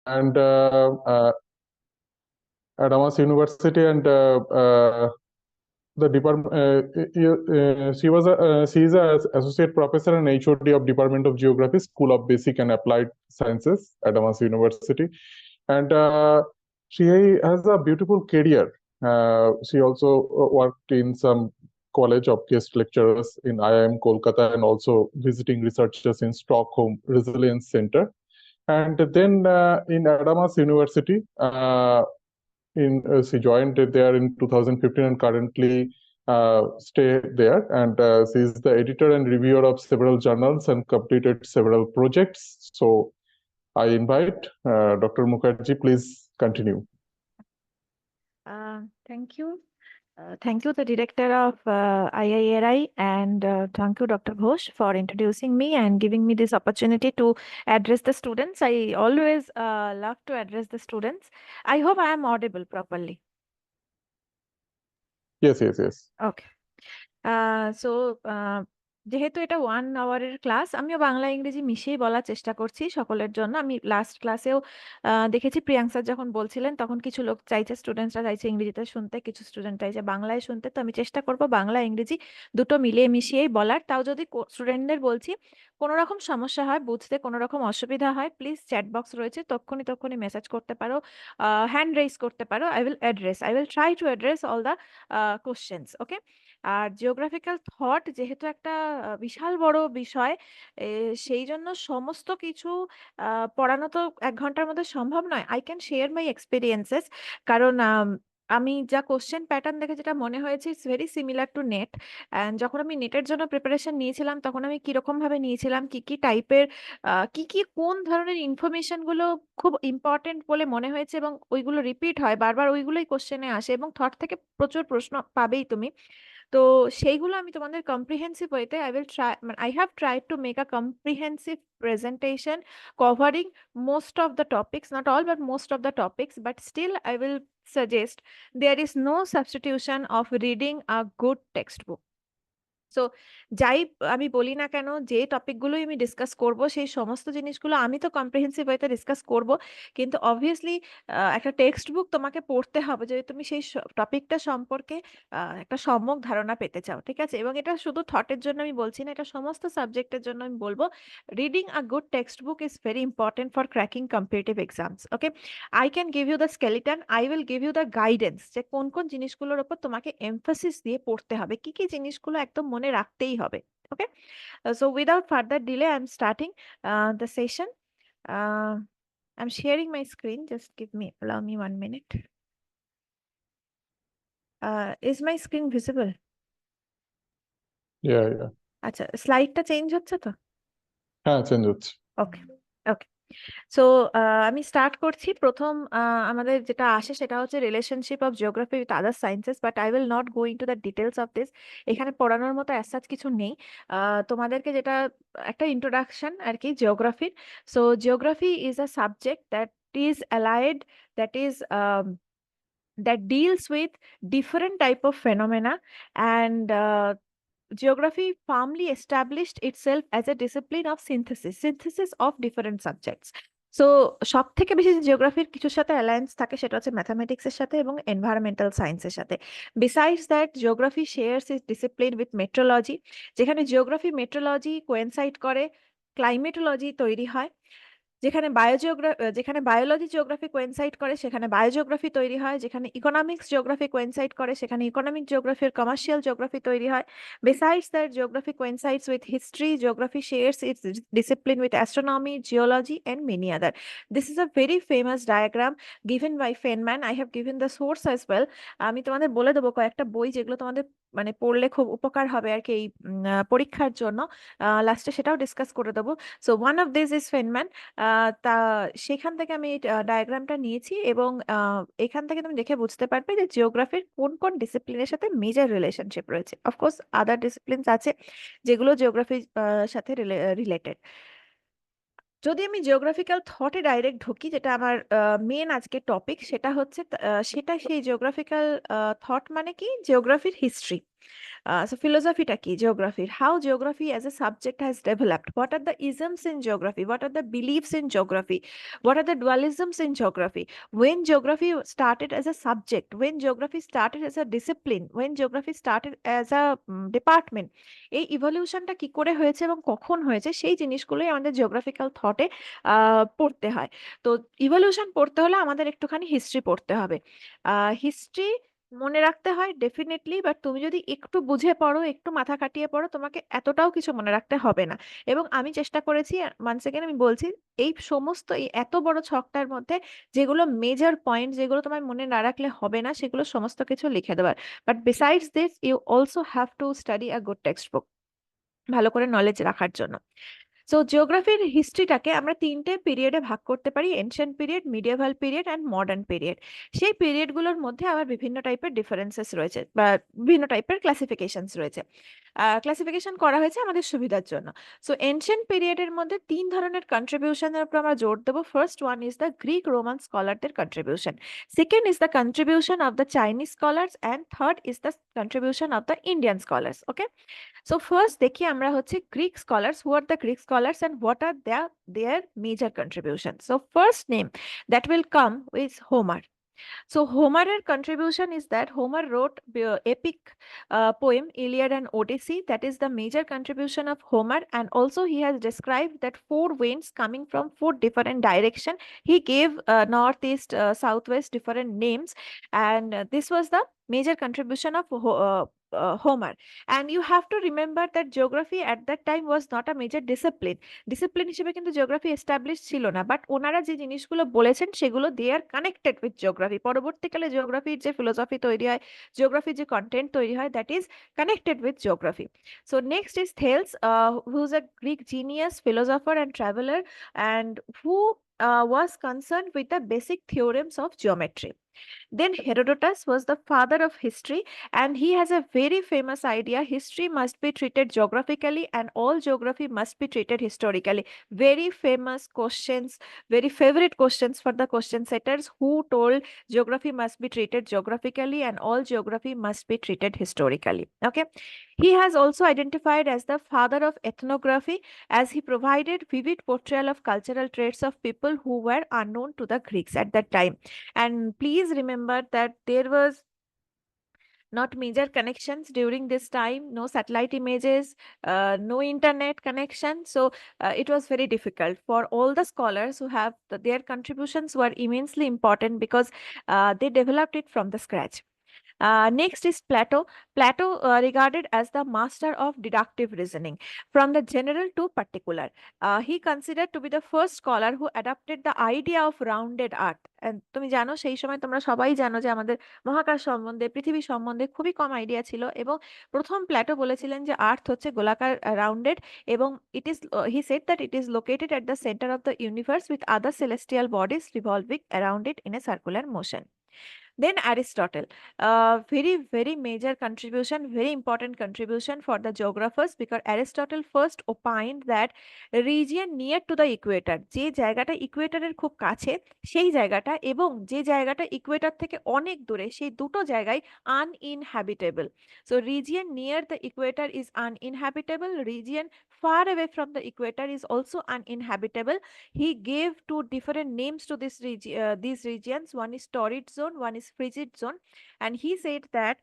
and at Amas University, and the department. She is a associate professor and HOD of Department of Geography, School of Basic and Applied Sciences at Amas University, and she has a beautiful career. She also worked in some college of guest lecturers in IIM Kolkata and also visiting researchers in Stockholm Resilience Center. And then in Adamas University, she joined there in 2015 and currently stay there. And she is the editor and reviewer of several journals and completed several projects. So I invite Dr. Mukherjee, please continue. Thank you. Thank you, the director of IIRI, and thank you, Dr. Ghosh, for introducing me and giving me this opportunity to address the students. I always love to address the students. I hope I am audible properly. Yes, yes, yes. Okay. So যেহেতু এটা 1 আওয়ারের class, আমিও বাংলা ইংরেজি মিশিয়ে বলার চেষ্টা করছি সকলের জন্য। আমি লাস্ট ক্লাসেও দেখেছি প্রিয়াঙ্ক স্যার যখন বলছিলেন তখন কিছু লোক চাইছে, স্টুডেন্টসরা চাইছে ইংরেজিতে শুনতে, কিছু স্টুডেন্ট চাইছে বাংলায় শুনতে। তো আমি চেষ্টা করব বাংলা ইংরেজি দুটো মিলিয়ে মিশিয়েই বলার। তাও যদি স্টুডেন্টদের বলছি কোনো রকম সমস্যা হয়, বুঝতে কোনো রকম অসুবিধা হয়, প্লিজ চ্যাট বক্স রয়েছে, তক্ষুনি মেসেজ করতে পারো, হ্যান্ড রেইজ করতে পারো। I will try to address all the questions. Okay. আর জিওগ্রাফিক্যাল থট যেহেতু একটা বিশাল বড় বিষয়, সেই জন্য সমস্ত কিছু পড়ানো তো 1 ঘন্টার মধ্যে সম্ভব নয়। I can share my experiences, কারণ আমি যা কোশ্চেন প্যাটার্ন দেখে যেটা মনে হয়েছে it's very similar two net. And যখন আমি নেটের জন্য প্রিপারেশন নিয়েছিলাম তখন আমি কিরকম ভাবে নিয়েছিলাম, কি টাইপের কোন ধরনের ইনফরমেশন গুলো খুব ইম্পর্টেন্ট বলে মনে হয়েছে এবং ওইগুলো রিপিট হয় বারবার, ওইগুলোই কোশ্চেনে আসে এবং থট থেকে প্রচুর প্রশ্ন পাবেই তুমি। তো সেইগুলো আমি তোমাদের কম্প্রিহেন্সিভ ওয়েতে I have tried to make a comprehensive presentation covering most of the topics, not all but most of the topics, but still I will suggest there is no substitution of reading a good textbook. So যাই আমি বলি না কেন, যে টপিকগুলোই আমি discuss করব সেই সমস্ত জিনিসগুলো আমি তো কম্প্রিহেন্সিভ ওয়েতে ডিসকাস করব, কিন্তু অবভিয়াসলি একটা টেক্সট বুক তোমাকে পড়তে হবে যদি তুমি সেই টপিকটা সম্পর্কে একটা সম্যক ধারণা পেতে চাও। ঠিক আছে? এবং এটা শুধু থটের জন্য আমি বলছি না, এটা সমস্ত সাবজেক্টের জন্য আমি বলবো reading a good text book is very important for cracking competitive exams. Okay, I can give you the skeleton, I will give you the guidance যে কোন জিনিসগুলোর উপর তোমাকে এমফাসিস দিয়ে পড়তে হবে, কি জিনিসগুলো একদম মনে রাখতেই হবে। ওকে, so without further delay I'm starting the session. I'm sharing my screen, just allow me 1 minute. Is my screen visible? Yeah. আচ্ছা, স্লাইডটা চেঞ্জ হচ্ছে তো? হ্যাঁ, চেঞ্জ হচ্ছে। ওকে ওকে। সো আমি স্টার্ট করছি। প্রথম আমাদের যেটা আসে সেটা হচ্ছে relationship of geography with other sciences, but I will not go into the details of this. এখানে পড়ানোর মতো অ্যাজ সাচ কিছু নেই। তোমাদেরকে যেটা একটা ইন্ট্রোডাকশন আর কি জিওগ্রাফির। So geography is a subject that is allied, that deals with different type of phenomena, and geography firmly established itself as a discipline of synthesis of different subjects. So সব থেকে বেশি জিওগ্রাফির কিছুর সাথে অ্যালায়েন্স থাকে সেটা হচ্ছে ম্যাথামেটিক্সের সাথে এবং এনভায়রনমেন্টাল সায়েন্সের সাথে। Besides that geography shares is discipline with metrology, যেখানে জিওগ্রাফি মেট্রোলজি কোয়েনসাইড করে ক্লাইমেটোলজি তৈরি হয়। যেখানে বায়োলজি জিওগ্রাফি কোয়েনসাইড করে সেখানে বায়োজিওগ্রাফি তৈরি হয়, যেখানে ইকোনমিক্স জিওগ্রাফি কোয়েনসাইড করে সেখানে ইকোনমিক জিওগ্রাফির কমার্শিয়াল জিওগ্রাফি তৈরি হয়। Besides that, geography coincides with history. Geography shares its discipline with astronomy, geology, and many other. This is a very famous diagram given by Feynman. I have given the source as well. আমি তোমাদের বলে দেবো কয়েকটা বই যেগুলো তোমাদের মানে পড়লে খুব উপকার হবে আর কি এই পরীক্ষার জন্য। লাস্টে সেটাও ডিসকাস করে দেবো। So one of this is Feynman. তা সেখান থেকে আমি ডায়াগ্রামটা নিয়েছি এবং এখান থেকে তুমি দেখে বুঝতে পারবে যে জিওগ্রাফির কোন ডিসিপ্লিনের সাথে মেজর রিলেশনশিপ রয়েছে। অফকোর্স আদার ডিসিপ্লিনস আছে যেগুলো জিওগ্রাফির সাথে রিলেটেড। যদি আমি জিওগ্রাফিক্যাল থটে ডাইরেক্ট ঢুকি, যেটা আমার মেন আজকের টপিক, সেটা হচ্ছে সেই জিওগ্রাফিক্যাল থট মানে কি জিওগ্রাফির হিস্ট্রি। So philosophy-টা কি geography? How geography as a subject has developed? What are the isms in geography? What are the beliefs in geography? What are the dualisms in geography? When geography started as a subject, when geography started as a discipline, when geography started as a department, এই ইভলিউশনটা কি করে হয়েছে এবং কখন হয়েছে সেই জিনিসগুলোই আমাদের জিওগ্রাফিক্যাল থটে পড়তে হয়। তো ইভলিউশন পড়তে হলে আমাদের একটুখানি হিস্ট্রি পড়তে হবে। হিস্ট্রি মনে রাখতে হয় ডেফিনেটলি, বাট তুমি যদি একটু বুঝে পড়ো, একটু মাথা খাটিয়ে পড়ো, তোমাকে এতটাও কিছু মনে রাখতে হবে না। এবং আমি চেষ্টা করেছি, ওয়ান্স এগেন আমি বলছি, এই সমস্ত এই এত বড় ছকটার মধ্যে যেগুলো মেজর পয়েন্ট, যেগুলো তোমার মনে না রাখলে হবে না, সেগুলো সমস্ত কিছু লিখে দেওয়ার। But besides this you also have to study a good text book, ভালো করে নলেজ রাখার জন্য। সো জিওগ্রাফির হিস্ট্রিটাকে আমরা তিনটে পিরিয়ডে ভাগ করতে পারি: ancient period, medieval period and modern period. সেই পিরিয়ডগুলোর মধ্যে আবার বিভিন্ন টাইপের ডিফারেন্সেস রয়েছে বা বিভিন্ন টাইপের ক্লাসিফিকেশনস রয়েছে। ক্লাসিফিকেশন করা হয়েছে আমাদের সুবিধার জন্য। সো এনশিয়েন্ট পিরিয়ডের মধ্যে তিন ধরনের কন্ট্রিবিউশনের উপর আমরা জোর দেবো। First one is the Greek Roman স্কলারদের contribution, second is the contribution of the Chinese scholars, and third is the contribution of the Indian scholars. Okay, so first দেখি আমরা হচ্ছে Greek scholars. Who are the Greek scholars and what are their major contributions? So first name that will come is Homer. So Homer's contribution is that Homer wrote epic poem Iliad and Odyssey. That is the major contribution of Homer, and also he has described that four winds coming from four different direction. He gave northeast, southwest different names, and this was the major contribution of Homer. And you have to remember that geography at that time was not a major discipline. Discipline হিসেবে কিন্তু geography establish ছিল না, but ওনারা যে জিনিসগুলো বলেছেন সেগুলো দে are connected with geography. পরবর্তীকালে জিওগ্রাফির যে ফিলোসফি তৈরি হয়, জিওগ্রাফির যে কন্টেন্ট তৈরি হয়, that is connected with geography. So next is Thales, who is a Greek genius, philosopher and traveller, and who was concerned with the basic theorems of geometry. Then Herodotus was the father of history, and he has a very famous idea: history must be treated geographically and all geography must be treated historically. Very famous questions, very favorite questions for the question setters, who told geography must be treated geographically and all geography must be treated historically. Okay, he has also identified as the father of ethnography, as he provided vivid portrayal of cultural traits of people who were unknown to the Greeks at that time. And please remember that there was not major connections during this time, no satellite images, no internet connection. So it was very difficult for all the scholars who have their contributions were immensely important because they developed it from the scratch. Next is Plato. Plato regarded as the master of deductive reasoning from the general to particular. He considered to be the first scholar who adopted the idea of rounded earth. And তুমি জানো সেই সময় তোমরা সবাই জানো যে আমাদের মহাকাশ সম্বন্ধে, পৃথিবী সম্বন্ধে খুবই কম আইডিয়া ছিল, এবং প্রথম প্ল্যাটো বলেছিলেন যে আর্থ হচ্ছে গোলাকার, রাউন্ডেড, এবং it is he said that it is located at the centre of the universe with other celestial bodies revolving around it in a circular motion. Then Aristotle, very major contribution, very important contribution for the geographers, because Aristotle first opined that region near to the equator, যে জায়গাটা ইকুয়েটরের খুব কাছে সেই জায়গাটা এবং যে জায়গাটা Ecuador থেকে অনেক দূরে, সেই দুটো জায়গায় uninhabitable. So region near the equator is uninhabitable, region far away from the equator is also uninhabitable. He gave two different names to these regions. One is torrid zone, one is frigid zone, and he said that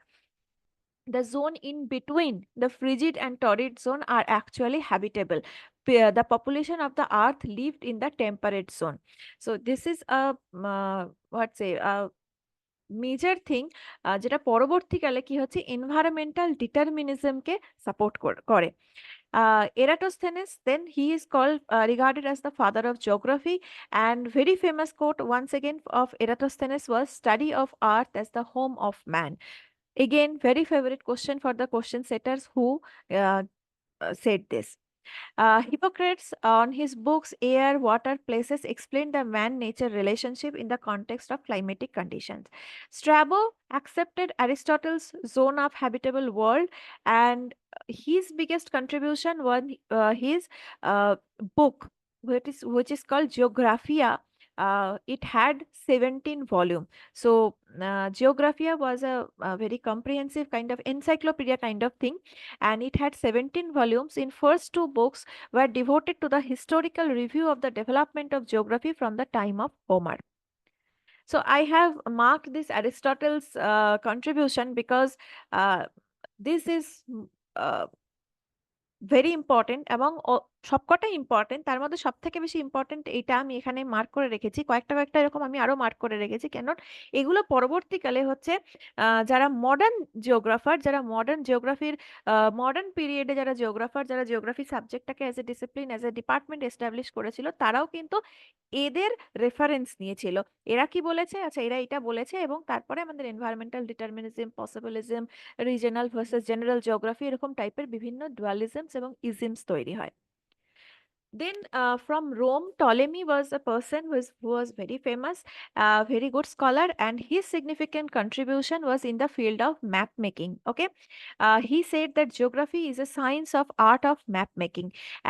the zone in between the frigid and torrid zone are actually habitable. The population of the earth lived in the temperate zone. So this is a major thing, যেটা পরবর্তীকালে কি হচ্ছে environmental ডিটারমিনিজমকে support করে। Eratosthenes, then he is called regarded as the father of geography, and very famous quote once again of Eratosthenes was, study of earth as the home of man. Again, very favorite question for the question setters who said this. Hippocrates on his books Air, Water, Places explained the man-nature relationship in the context of climatic conditions. Strabo accepted Aristotle's zone of habitable world, and his biggest contribution was his book which is called Geographia, it had 17 volume. So Geographia was a very comprehensive kind of encyclopedia kind of thing, and it had 17 volumes. In first two books were devoted to the historical review of the development of geography from the time of Homer. So I have marked this Aristotle's contribution because uh, this is uh, very important এবং সবকটাই important, তার মধ্যে সব থেকে বেশি important এটা আমি এখানে মার্ক করে রেখেছি, কয়েকটা কয়েকটা এরকম আমি আরো মার্ক করে রেখেছি, কেন এগুলো পরবর্তীকালে হচ্ছে যারা মডার্ন জিওগ্রাফার, যারা মডার্ন জিওগ্রাফির মডার্ন পিরিয়ডে যারা জিওগ্রাফার, যারা জিওগ্রাফি সাবজেক্টটাকে as a discipline as a department establish করেছিল, তারাও কিন্তু এদের রেফারেন্স নিয়েছিল। এরা কি বলেছে, আচ্ছা এরা এটা বলেছে, এবং তারপরে আমাদের environmental determinism, possibilism, regional versus general geography এরকম টাইপের বিভিন্ন ডুয়ালিজমস এবং ইজমস তৈরি হয়। Then from Rome, Ptolemy was a person who was very famous, very good scholar, and his significant contribution was in the field of map making. Okay, he said that geography is a science of art of map making,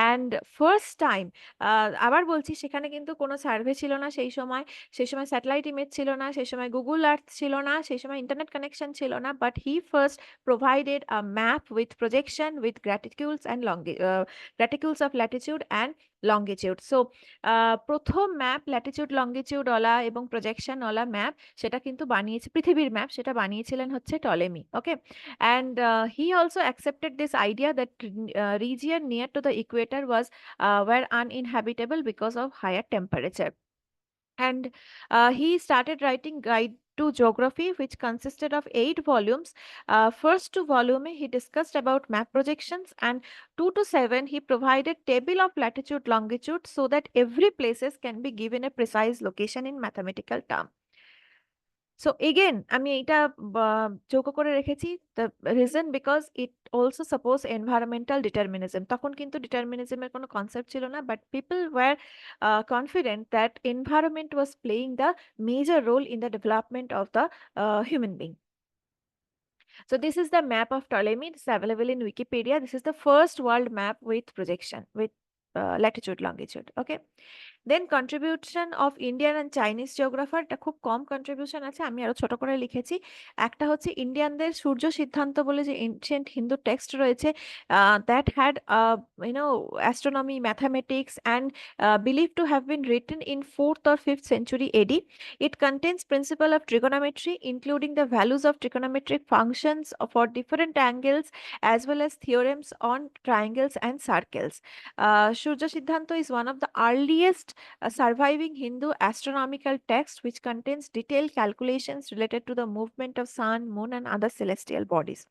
and first time আবার বলছি সেখানে কিন্তু কোনো survey ছিল না সেই সময় satellite image ছিল না, সেই সময় গুগল আর্থ ছিল না, সেই সময় ইন্টারনেট কানেকশন ছিল না, but he first provided a map with projection with graticules of latitude and longitude. So প্রথম ম্যাপ ল্যাটিটিউড লঙ্গিটিউড ওলা এবং প্রজেকশন ওলা ম্যাপ সেটা কিন্তু বানিয়েছে, পৃথিবীর ম্যাপ সেটা বানিয়েছিলেন হচ্ছে Ptolemy. Okay, and he also accepted this idea that region near to the equator was were uninhabitable because of higher temperature. And he started writing guide to geography, which consisted of 8 volumes. First two volume he discussed about map projections, and 2 to 7 he provided table of latitude longitude so that every places can be given a precise location in mathematical term. So again আমি এইটা যোগ করে রেখেছি, the reason because it also suppose environmental determinism। তখন কিন্তু ডিটারমিনিজমের কোনো concept ছিল না, but people were confident that environment was playing the major role in the development of the human being. So this is the map of Ptolemy. This is available in Wikipedia. This is the first world map with projection, with latitude longitude. Okay, then contribution of Indian and Chinese geographer, এটা খুব কম contribution আছে, আমি আরো ছোট করে লিখেছি। একটা হচ্ছে ইন্ডিয়ানদের সূর্য সিদ্ধান্ত বলে যে এনশিয়েন্ট হিন্দু টেক্সট রয়েছে, that had astronomy, mathematics and believe to have been written in 4th or 5th century AD. It contains principle of trigonometry, including the values of trigonometric functions for different angles, as well as theorems on triangles and circles. Surya Siddhanta is one of the earliest surviving Hindu astronomical text which contains detailed calculations related to the movement of sun, moon and other celestial bodies.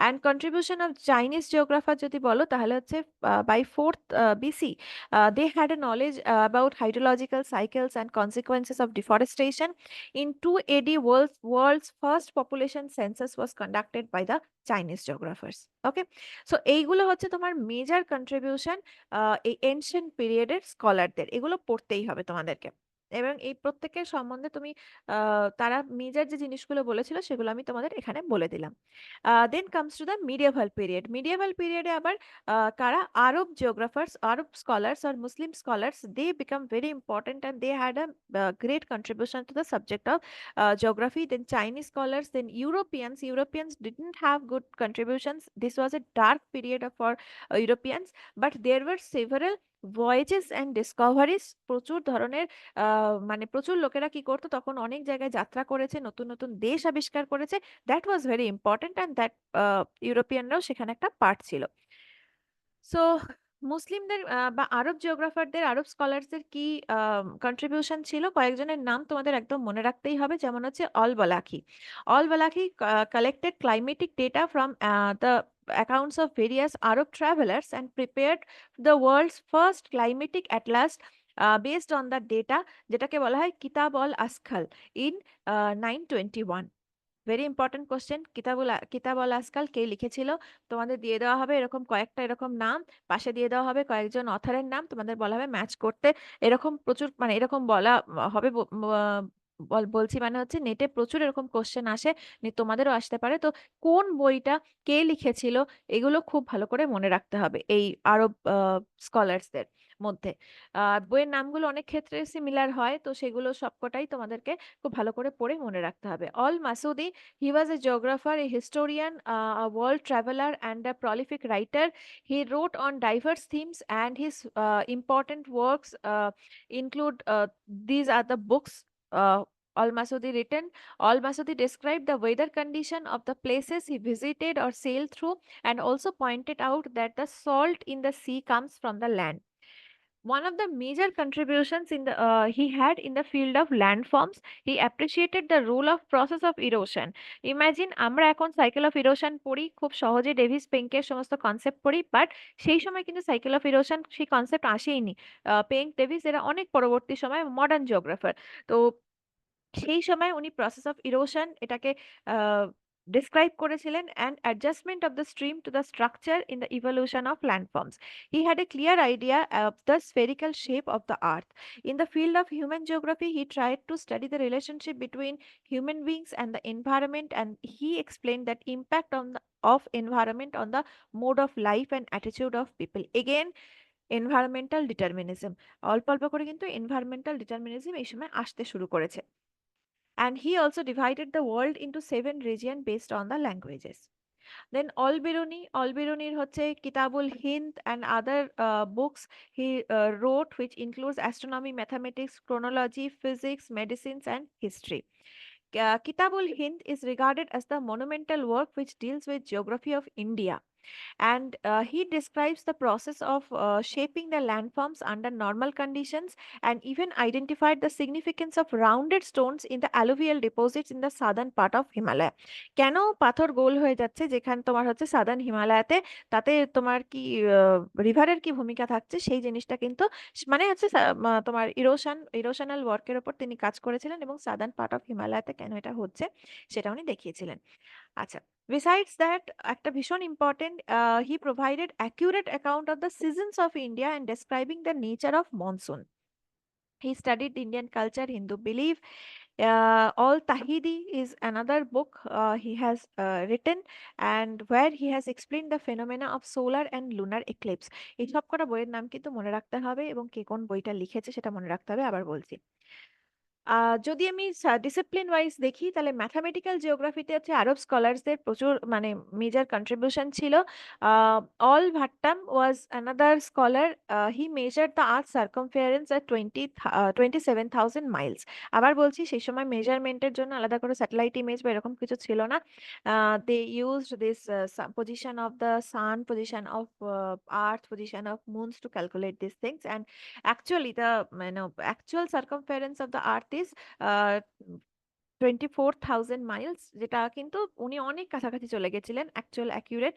And contribution of Chinese geographer যদি বলো তাহলে হচ্ছে by 4th BC they had a knowledge about hydrological cycles and consequences of deforestation. In 2 AD world's first population census was conducted by the Chinese geographers. Okay, so এইগুলো হচ্ছে তোমার major contribution এই ancient পিরিয়ডের স্কলারদের, এগুলো পড়তেই হবে তোমাদেরকে, এবং এই প্রত্যেকের সম্বন্ধে তুমি তারা মেজর যে জিনিসগুলো বলেছিল সেগুলো আমি তোমাদের এখানে বলে দিলাম। Then comes to the medieval period. Medieval পিরিয়ডে আবার কারা, আরব জিওগ্রাফার্স, আরব স্কলার্স আর Muslim scholars, they became very important and they had a great contribution to the subject of geography. Then Chinese scholars, then Europeans didn't have good contributions. This was a dark period for Europeans, but there were several voyages and discoveries। প্রচুর ধরনের মানে প্রচুর লোকেরা কি করতো তখন, অনেক জায়গায় যাত্রা করেছে, নতুন নতুন দেশ আবিষ্কার করেছে, that was very important and that ইউরোপিয়ানরাও সেখানে একটা পার্ট ছিল। সো মুসলিমদের বা আরব জিওগ্রাফারদের, আরব স্কলারসদের কি কন্ট্রিবিউশন ছিল, কয়েকজনের নাম তোমাদের একদম মনে রাখতেই হবে, যেমন হচ্ছে al Balkhi. Al Balkhi collected climatic data from the accounts of various Arab travelers and prepared the world's first climatic atlas based on the data, যেটাকে বলা হয় Kitab al Ashkal in 921। Very important question, Kitab al আসকাল কে লিখেছিল তোমাদের দিয়ে দেওয়া হবে এরকম কয়েকটা এরকম নাম, পাশে দিয়ে দেওয়া হবে কয়েকজন অথরের নাম, তোমাদের বলা হবে ম্যাচ করতে। এরকম প্রচুর মানে এরকম বলা হবে, বলছি মানে হচ্ছে নেটে প্রচুর এরকম কোশ্চেন আসে, তোমাদেরও আসতে পারে। তো কোন বইটা কে লিখেছিল এগুলো খুব ভালো করে মনে রাখতে হবে এই আরব স্কলার্সদের। মধ্যে। বইয়ের নামগুলো অনেক ক্ষেত্রে সিমিলার হয়, তো সেগুলো সবকটাই তোমাদেরকে খুব ভালো করে পড়ে মনে রাখতে হবে। All মাসুদি, he was a geographer, a historian, a world traveler and a prolific writer. He wrote on diverse themes and his important works include these are the books Al Masudi written. Al Masudi described the weather condition of the places he visited or sailed through and also pointed out that the salt in the sea comes from the land. One of the major contributions he had in the field of landforms, he appreciated the role of process of erosion. Imagine আমরা এখন cycle of erosion পড়ি, খুব সহজে Davies পেঙ্কের সমস্ত concept পড়ি, but সেই সময় কিন্তু সাইকেল অফ ইরোশন সেই কনসেপ্ট আসেইনি। পেঙ্ক, ডেভিস এরা অনেক পরবর্তী সময় মডার্ন জিওগ্রাফার। তো সেই সময় উনি প্রসেস অফ ইরোশন এটাকে describe করেছিলেন and adjustment of the stream to the structure in the evolution of landforms. He had a clear idea of the spherical shape of the earth. In the field of human geography, he tried to study the relationship between human beings and the environment, and he explained that impact of environment on the mode of life and attitude of people. Again, environmental determinism. অল্প অল্প করে কিন্তু environmental determinism এই সময় আসতে শুরু করেছে। And he also divided the world into 7 regions based on the languages. Then Al-Biruni হচ্ছে Kitabul Hind and other books he wrote, which includes astronomy, mathematics, chronology, physics, medicines and history. Kitabul Hind is regarded as the monumental work which deals with geography of India, and he describes the process of shaping the landforms under normal conditions and even identified the significance of rounded stones in the alluvial deposits in the southern part of Himalaya. কেন পাথর গোল হয়ে যাচ্ছে যেখানে তোমার হচ্ছে southern হিমালয়াতে, তাতে তোমার কি রিভারের কি ভূমিকা থাকছে সেই জিনিসটা কিন্তু মানে হচ্ছে তোমার ইরোশনাল ওয়ার্কের উপর তিনি কাজ করেছিলেন, এবং সাদার্ন পার্ট অফ হিমালয়াতে কেন এটা হচ্ছে সেটা উনি দেখিয়েছিলেন। আচ্ছা, besides that, একটা ভীষণ important, he provided accurate account of the seasons of India and describing the nature of monsoon. He studied Indian culture, Hindu belief. All Tahidi is another book he has written, and where he has explained the phenomena of solar and lunar eclipse. এই সব কটা বইয়ের নাম কিন্তু মনে রাখতে হবে, এবং কে কোন বইটা লিখেছে সেটা মনে রাখতে হবে। আবার বলছি, যদি আমি ডিসিপ্লিন ওয়াইজ দেখি তাহলে ম্যাথামেটিক্যাল জিওগ্রাফিতে হচ্ছে আরব স্কলারসদের প্রচুর মানে মেজর কন্ট্রিবিউশন ছিল। Al Battani was another scholar, he measured the earth circumference at 27,000 miles. আবার বলছি, সেই সময় মেজারমেন্টের জন্য আলাদা করে স্যাটেলাইট ইমেজ বা এরকম কিছু ছিল না। They used this position of the sun, position of earth, position of moons to calculate these things, and actually the actual circumference of the earth is uh, 24,000 Miles, যেটা কিন্তু উনি অনেক কাছাকাছি চলে গেছিলেন, অ্যাকচুয়াল অ্যাকিউরেট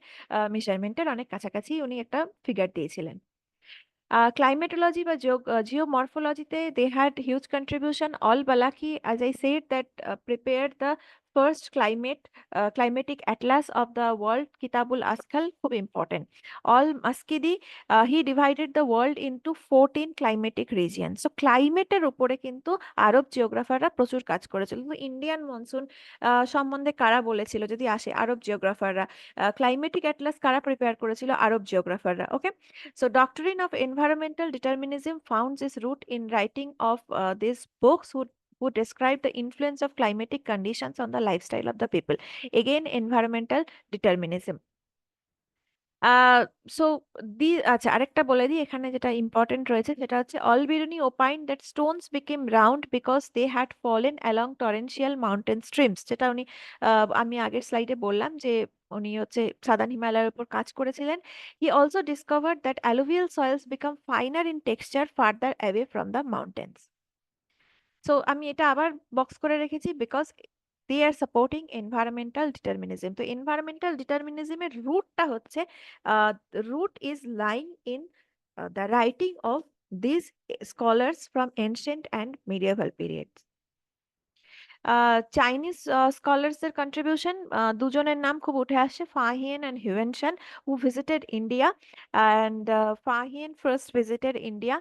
মেজারমেন্টের অনেক কাছাকাছি উনি একটা ফিগার দিয়েছিলেন। Climatology বা geomorphology they had huge contribution. All Balaki, as I said, that prepared the first climatic atlas of the world, Kitabul Askal, খুব important. All Maskidi, he divided the world into 14 climatic regions. So climate এর উপরে কিন্তু আরব জিওগ্রাফাররা প্রচুর কাজ করেছিল। তো Indian monsoon সম্বন্ধে কারা বলেছিল যদি আসে, আরব জিওগ্রাফাররা। ক্লাইমেটিক অ্যাটলাস কারা প্রিপেয়ার করেছিল, আরব জিওগ্রাফাররা। ওকে, so doctrine of environmental determinism found its root in writing of these books who describe the influence of climatic conditions on the lifestyle of the people. Again, environmental determinism. So আচ্ছা, আরেকটা বলে দিই এখানে যেটা important রয়েছে সেটা হচ্ছে al Biruni opine that stones became round because they had fallen along torrential mountain streams, যেটা উনি আমি আগের স্লাইডে বললাম যে উনি হচ্ছে সাদার্ন হিমালয়ের উপর কাজ করেছিলেন। He also discovered that alluvial soils became finer in texture farther away from the mountains. So আমি এটা আবার বক্স করে রেখেছি because they are supporting environmental determinism. তো এনভায়রনমেন্টাল ডিটারমিনিজমের রুটটা হচ্ছে, root is lying in the writing of this scholars from ancient and medieval periods. Chinese স্কলার্সদের কন্ট্রিবিউশন, দুজনের নাম খুব উঠে আসছে, Fahien and Hiuen Tsang, who visited India, and Fahian first visited India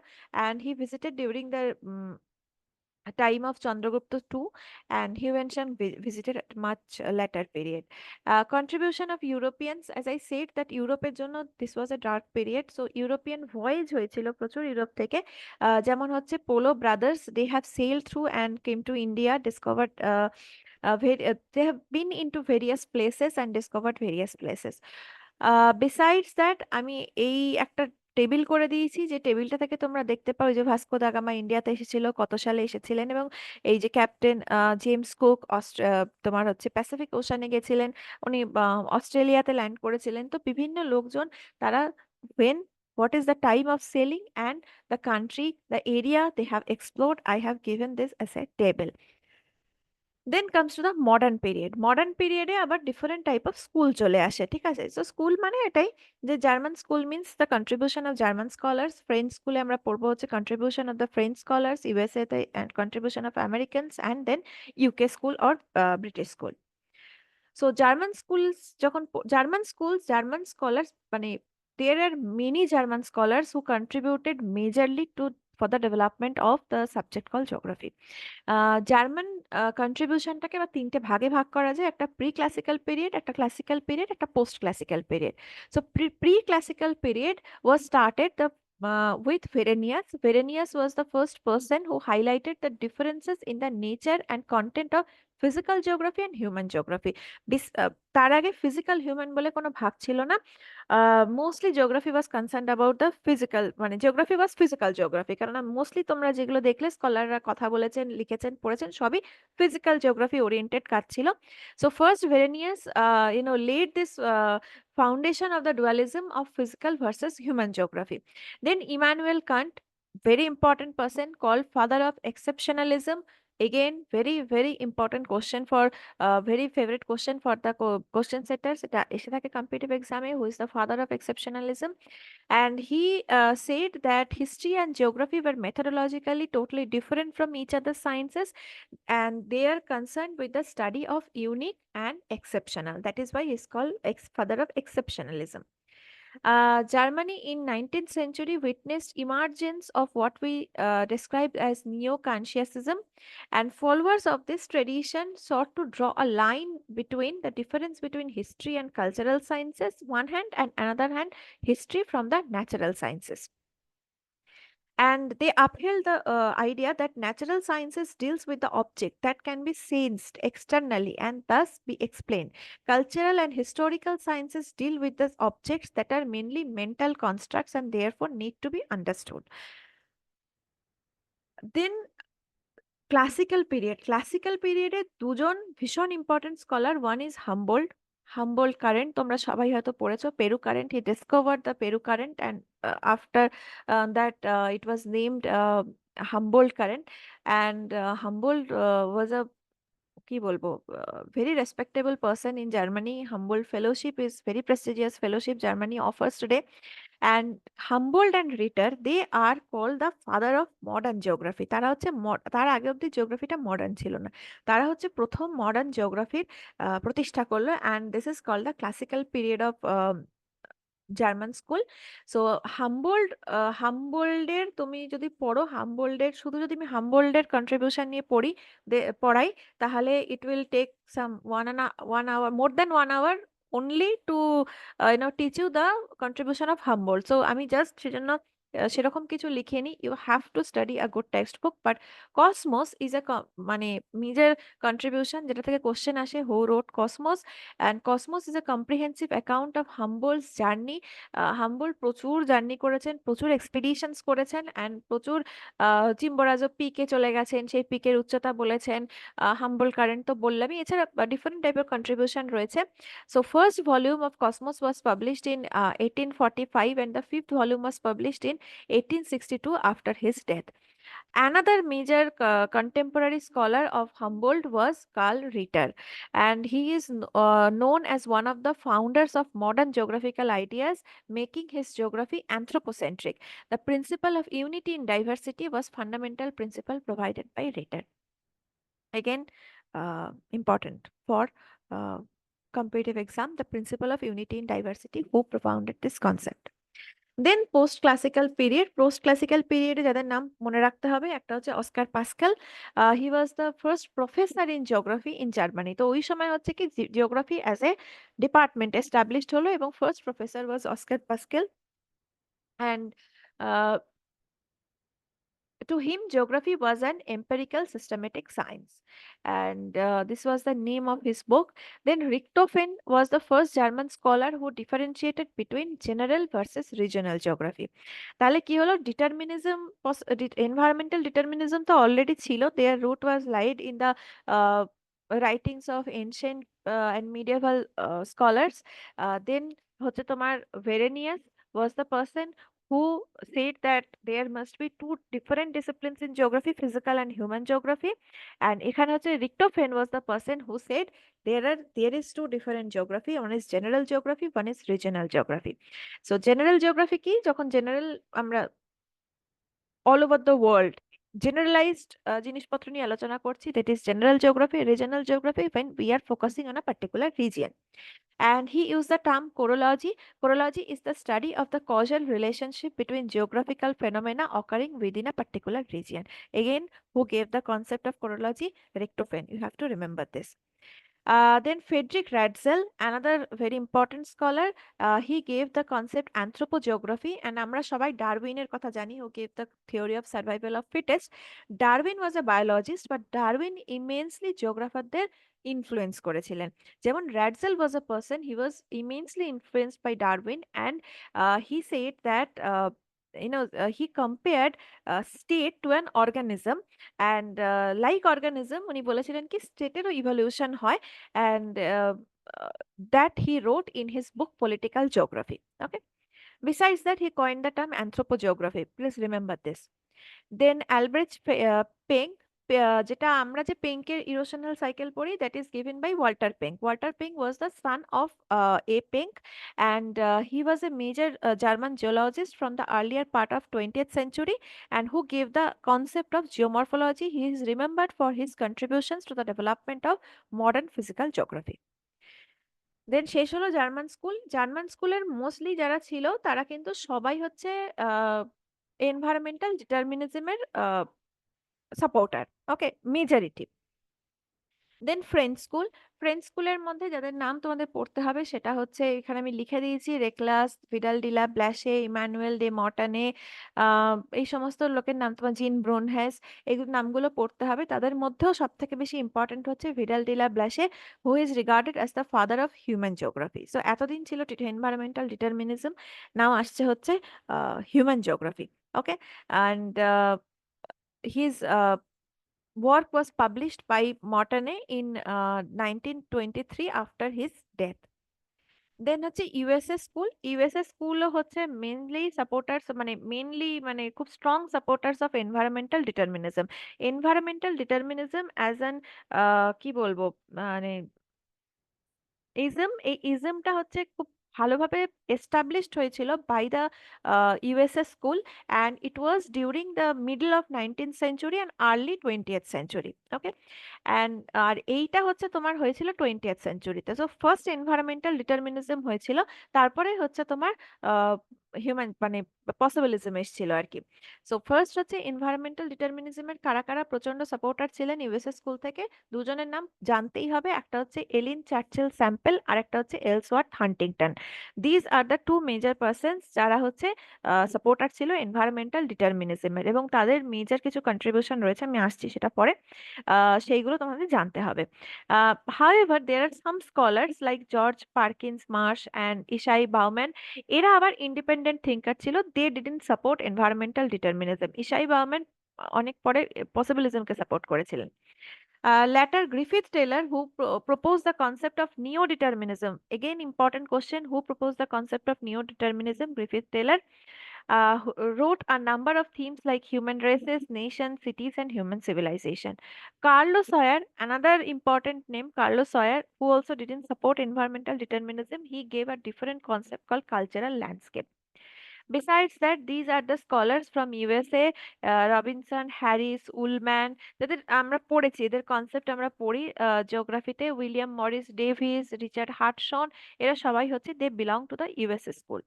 and he visited during the time of Chandragupta II, and Huanshan visited at much later period. Contribution of Europeans, as I said, that Europeর জন্য this was a dark period. So European voyage হয়েছিল প্রচুর Europe থেকে, যেমন হচ্ছে polo brothers, they have sailed through and came to India, discovered they have been into various places and discovered various places. Besides that, আমি এই একটা table করে দিয়েছি, যে টেবিলটা থেকে তোমরা দেখতে পাও যে ভাস্কো দা গামা ইন্ডিয়াতে এসেছিল, কত সালে এসেছিলেন, এবং এই যে ক্যাপ্টেন জেমস কুক তোমার হচ্ছে প্যাসিফিক ওশানে গেছিলেন, উনি অস্ট্রেলিয়াতে ল্যান্ড করেছিলেন। তো বিভিন্ন লোকজন তারা when what is the time of sailing and the country, the area they have explored, I have given this as a table. Then comes to the modern period. Modern period এ আবার different type of school চলে আসে, ঠিক আছে? So school মানে এটাই যে German school means the contribution of German scholars. French school এ আমরা পড়বো হচ্ছে contribution of the French scholars, USA তে and contribution of Americans, and then UK school or British school. So German schools যখন German schools, German scholars মানে there are many German scholars who contributed majorly to for the development of the subject called geography. German কন্ট্রিবিউশনটাকে আবার তিনটে ভাগে ভাগ করা যায়, একটা প্রি ক্লাসিক্যাল পিরিয়ড, একটা ক্লাসিক্যাল পিরিয়ড, একটা post classical period. So pre classical period was started with Verenius. Verenius was the first person who highlighted the differences in the nature and content of physical geography and human geography. তার আগে physical human বলে কোনো ভাগ ছিল না। Mostly geography was concerned about the physical, মানে geography ওয়াজ physical geography, কারণ mostly তোমরা যেগুলো দেখলে স্কলাররা কথা বলেছেন, লিখেছেন, পড়েছেন, সবই ফিজিক্যাল জিওগ্রাফি ওরিয়েন্টেড কাজ ছিল। So first Varenius laid this foundation of the dualism of physical versus human geography. Then Immanuel Kant, very important person, called father of exceptionalism. Again, very important question for very favorite question for the question setters. এটা এসে থাকে competitive exam A, who is the father of exceptionalism? And he said that history and geography were methodologically totally different from each other's sciences, and they are concerned with the study of unique and exceptional. That is why he is called father of exceptionalism. Germany in 19th century witnessed emergence of what we describe as neo-Kantianism, and followers of this tradition sought to draw a line between the difference between history and cultural sciences one hand, and another hand history from the natural sciences. And they upheld the idea that natural sciences deals with the object that can be sensed externally and thus be explained. Cultural and historical sciences deal with the objects that are mainly mental constructs and therefore need to be understood. Then classical পিরিয়ডে দুজন ভীষণ important scholar, one is Humboldt current, তোমরা সবাই হয়তো পড়েছো Peru current. He discovered the Peru current, and after that it was named Humboldt current. And Humboldt was a কি বলবো very respectable person in Germany. Humboldt fellowship is very prestigious fellowship Germany offers today. And Humboldt and Ritter, they are called the father of modern geography. তারা হচ্ছে তার আগে অব্দি জিওগ্রাফিটা modern ছিল না, তারা হচ্ছে প্রথম মডার্ন জিওগ্রাফির প্রতিষ্ঠা করলো, and this is called the classical period of German school. So হাম্বোল্ডের তুমি যদি পড়ো, হাম্বোল্ডের শুধু যদি আমি হাম্বোল্ডের কন্ট্রিবিউশন নিয়ে পড়াই, তাহলে it will take some 1 hour, more than 1 hour only to teach you the contribution of Humboldt. So আমি জাস্ট সেজন্য সেরকম কিছু লিখিনি, you have to study a good text book. But Cosmos is a মানে নিজের কন্ট্রিবিউশন যেটা থেকে question আসে, who wrote Cosmos, and Cosmos is a comprehensive account of Humboldt's journey. Humboldt প্রচুর জার্নি করেছেন, প্রচুর এক্সপিডিশনস করেছেন, অ্যান্ড প্রচুর চিম্বরাজো পিকে চলে গেছেন, সেই পিকের উচ্চতা বলেছেন। হাম্বোল্ড কারেন্ট তো বললামই, এছাড়া ডিফারেন্ট টাইপের কন্ট্রিবিউশন রয়েছে। So first volume of Cosmos was published in 1845, and the fifth volume was published in 1862 after his death. Another major contemporary scholar of Humboldt was Carl Ritter, and he is known as one of the founders of modern geographical ideas, making his geography anthropocentric. The principle of unity in diversity was fundamental principle provided by Ritter. Again, important for competitive exam, the principle of unity in diversity, who propounded this concept. Then post classical পিরিয়ডে যাদের নাম মনে রাখতে হবে, একটা হচ্ছে Oscar Peschel. He was the first professor in geography in Germany. তো ওই সময় হচ্ছে কি geography as a department established হলো এবং first professor was Oscar Peschel. And to him, geography was an empirical systematic science, and this was the name of his book. Then Richthofen was the first German scholar who differentiated between general versus regional geography. তাহলে কি হলো, determinism, environmental determinism তো already ছিল, their root was laid in the writings of ancient and medieval scholars. Then হচ্ছে তোমার Verenius was the person who said that there must be two different disciplines in geography, physical and human geography. And এখানে হচ্ছে Richthofen was the person who said there is two different geography, one is general geography, one is regional geography. So general geography কি, যখন general আমরা all over the world generalized জিনিসপত্র নিয়ে আলোচনা করছি, that is general geography. Regional geography when we are focusing on a particular region. And he used the term chorology. Chorology is the study of the causal relationship between geographical phenomena occurring within a particular region. Again, who gave the concept of chorology? Richthofen. You have to remember this. Then Friedrich Ratzel, another very important scholar, he gave the concept anthropogeography, and আমরা সবাই ডারউইনের কথা জানি, who gave the theory of survival of fittest. Darwin was a biologist, but Darwin immensely geographerদের influence করেছিলেন। যেমন Ratzel was a person, he was immensely influenced by Darwin, and he said that he compared state to an organism, and like organism উনি বলেছিলেন কি স্টেটেরও evolution হয়, and that he wrote in his book Political Geography. Okay. Besides that, he coined the term anthropogeography. Please remember this. Then Albrecht Penck, যেটা আমরা যে পেঙ্কের erosional cycle পড়ি, that is given by Walter Penck. Walter Penck was the son of A. Penck, and he was a major German geologist from the earlier part of 20th century, and who gave the concept of geomorphology. He is remembered for his contributions to the development of modern physical geography. দেন শেষ হলো German school. German স্কুলের mostly যারা ছিল তারা কিন্তু সবাই হচ্ছে environmental ডিটারমিনিজমের supporter. ওকে, majority. দেন French স্কুলের মধ্যে যাদের নাম তোমাদের পড়তে হবে সেটা হচ্ছে, এখানে আমি লিখে দিয়েছি, রেকলাস, ভিডাল ডিলা ব্ল্যাশে, ইমানুয়েল ডে মর্টানে, এই সমস্ত লোকের নাম, তোমার জিন ব্রোনহেস, এই নামগুলো পড়তে হবে। তাদের মধ্যেও সব থেকে বেশি ইম্পর্টেন্ট হচ্ছে Vidal de la Blache, who is regarded as the father of human geography. So এতদিন ছিল এনভায়রনমেন্টাল ডিটারমিনিজম, নাও আসছে হচ্ছে human geography. Okay, and his work was published by Mortane in 1923 after his death. Then হচ্ছে USA স্কুলও হচ্ছে mainly খুব strong supporters of environmental determinism as an, কি বলবো, মানে এই ইজমটা হচ্ছে খুব ভালোভাবে এস্টাবলিশড হয়েছিল by the USA school, and it was during the middle of 19th century and early 20th century. Okay, and আর এইটা হচ্ছে তোমার হয়েছিল 20th সেঞ্চুরিতে। সো ফার্স্ট এনভায়রনমেন্টাল ডিটারমিনিজম হয়েছিল, তারপরে হচ্ছে তোমার হিউম্যান পসিবিলিজম এসেছিল আর কি। সো ফার্স্ট হচ্ছে এনভায়রনমেন্টাল ডিটারমিনিজমের কারা কারা প্রচন্ড সাপোর্টার ছিলেন ইউএসএ স্কুল থেকে, দুজনের নাম জানতেই হবে, একটা হচ্ছে এলিন চার্চিল স্যাম্পেল আর একটা হচ্ছে Ellsworth Huntington. These are the two major persons যারা হচ্ছে সাপোর্টার ছিল এনভায়রনমেন্টাল ডিটারমিনিজমের, এবং তাদের মেজর কিছু কন্ট্রিবিউশন রয়েছে, আমি আসছি সেটা পরে, সেইগুলো তোমাদের জানতে হবে। However, there are some scholars like George Perkins Marsh and Ishai Bauman, এরা আবার ইন্ডিপেন্ডেন্ট থিঙ্কার ছিল, they didn't support environmental determinism. Isaiah Bowman অনেক পরে পসিবিলিজমকে সাপোর্ট করেছিলেন। Later, Griffith Taylor, who proposed the concept of neo-determinism. Again, important question: who proposed the concept of neo-determinism? Griffith Taylor wrote a number of themes like human races, nations, cities, and human civilization. Carlos Sawyer, another important name, Carlos Sawyer, who also didn't support environmental determinism, he gave a different concept called cultural landscape. Besides that, these are the scholars from USA, Robinson, Harris, Ullman, যাদের আমরা পড়েছি, এদের concept আমরা পড়ি জিওগ্রাফিতে, William Morris Davis, Richard Hudson, এরা সবাই হচ্ছে they belong to the USA school.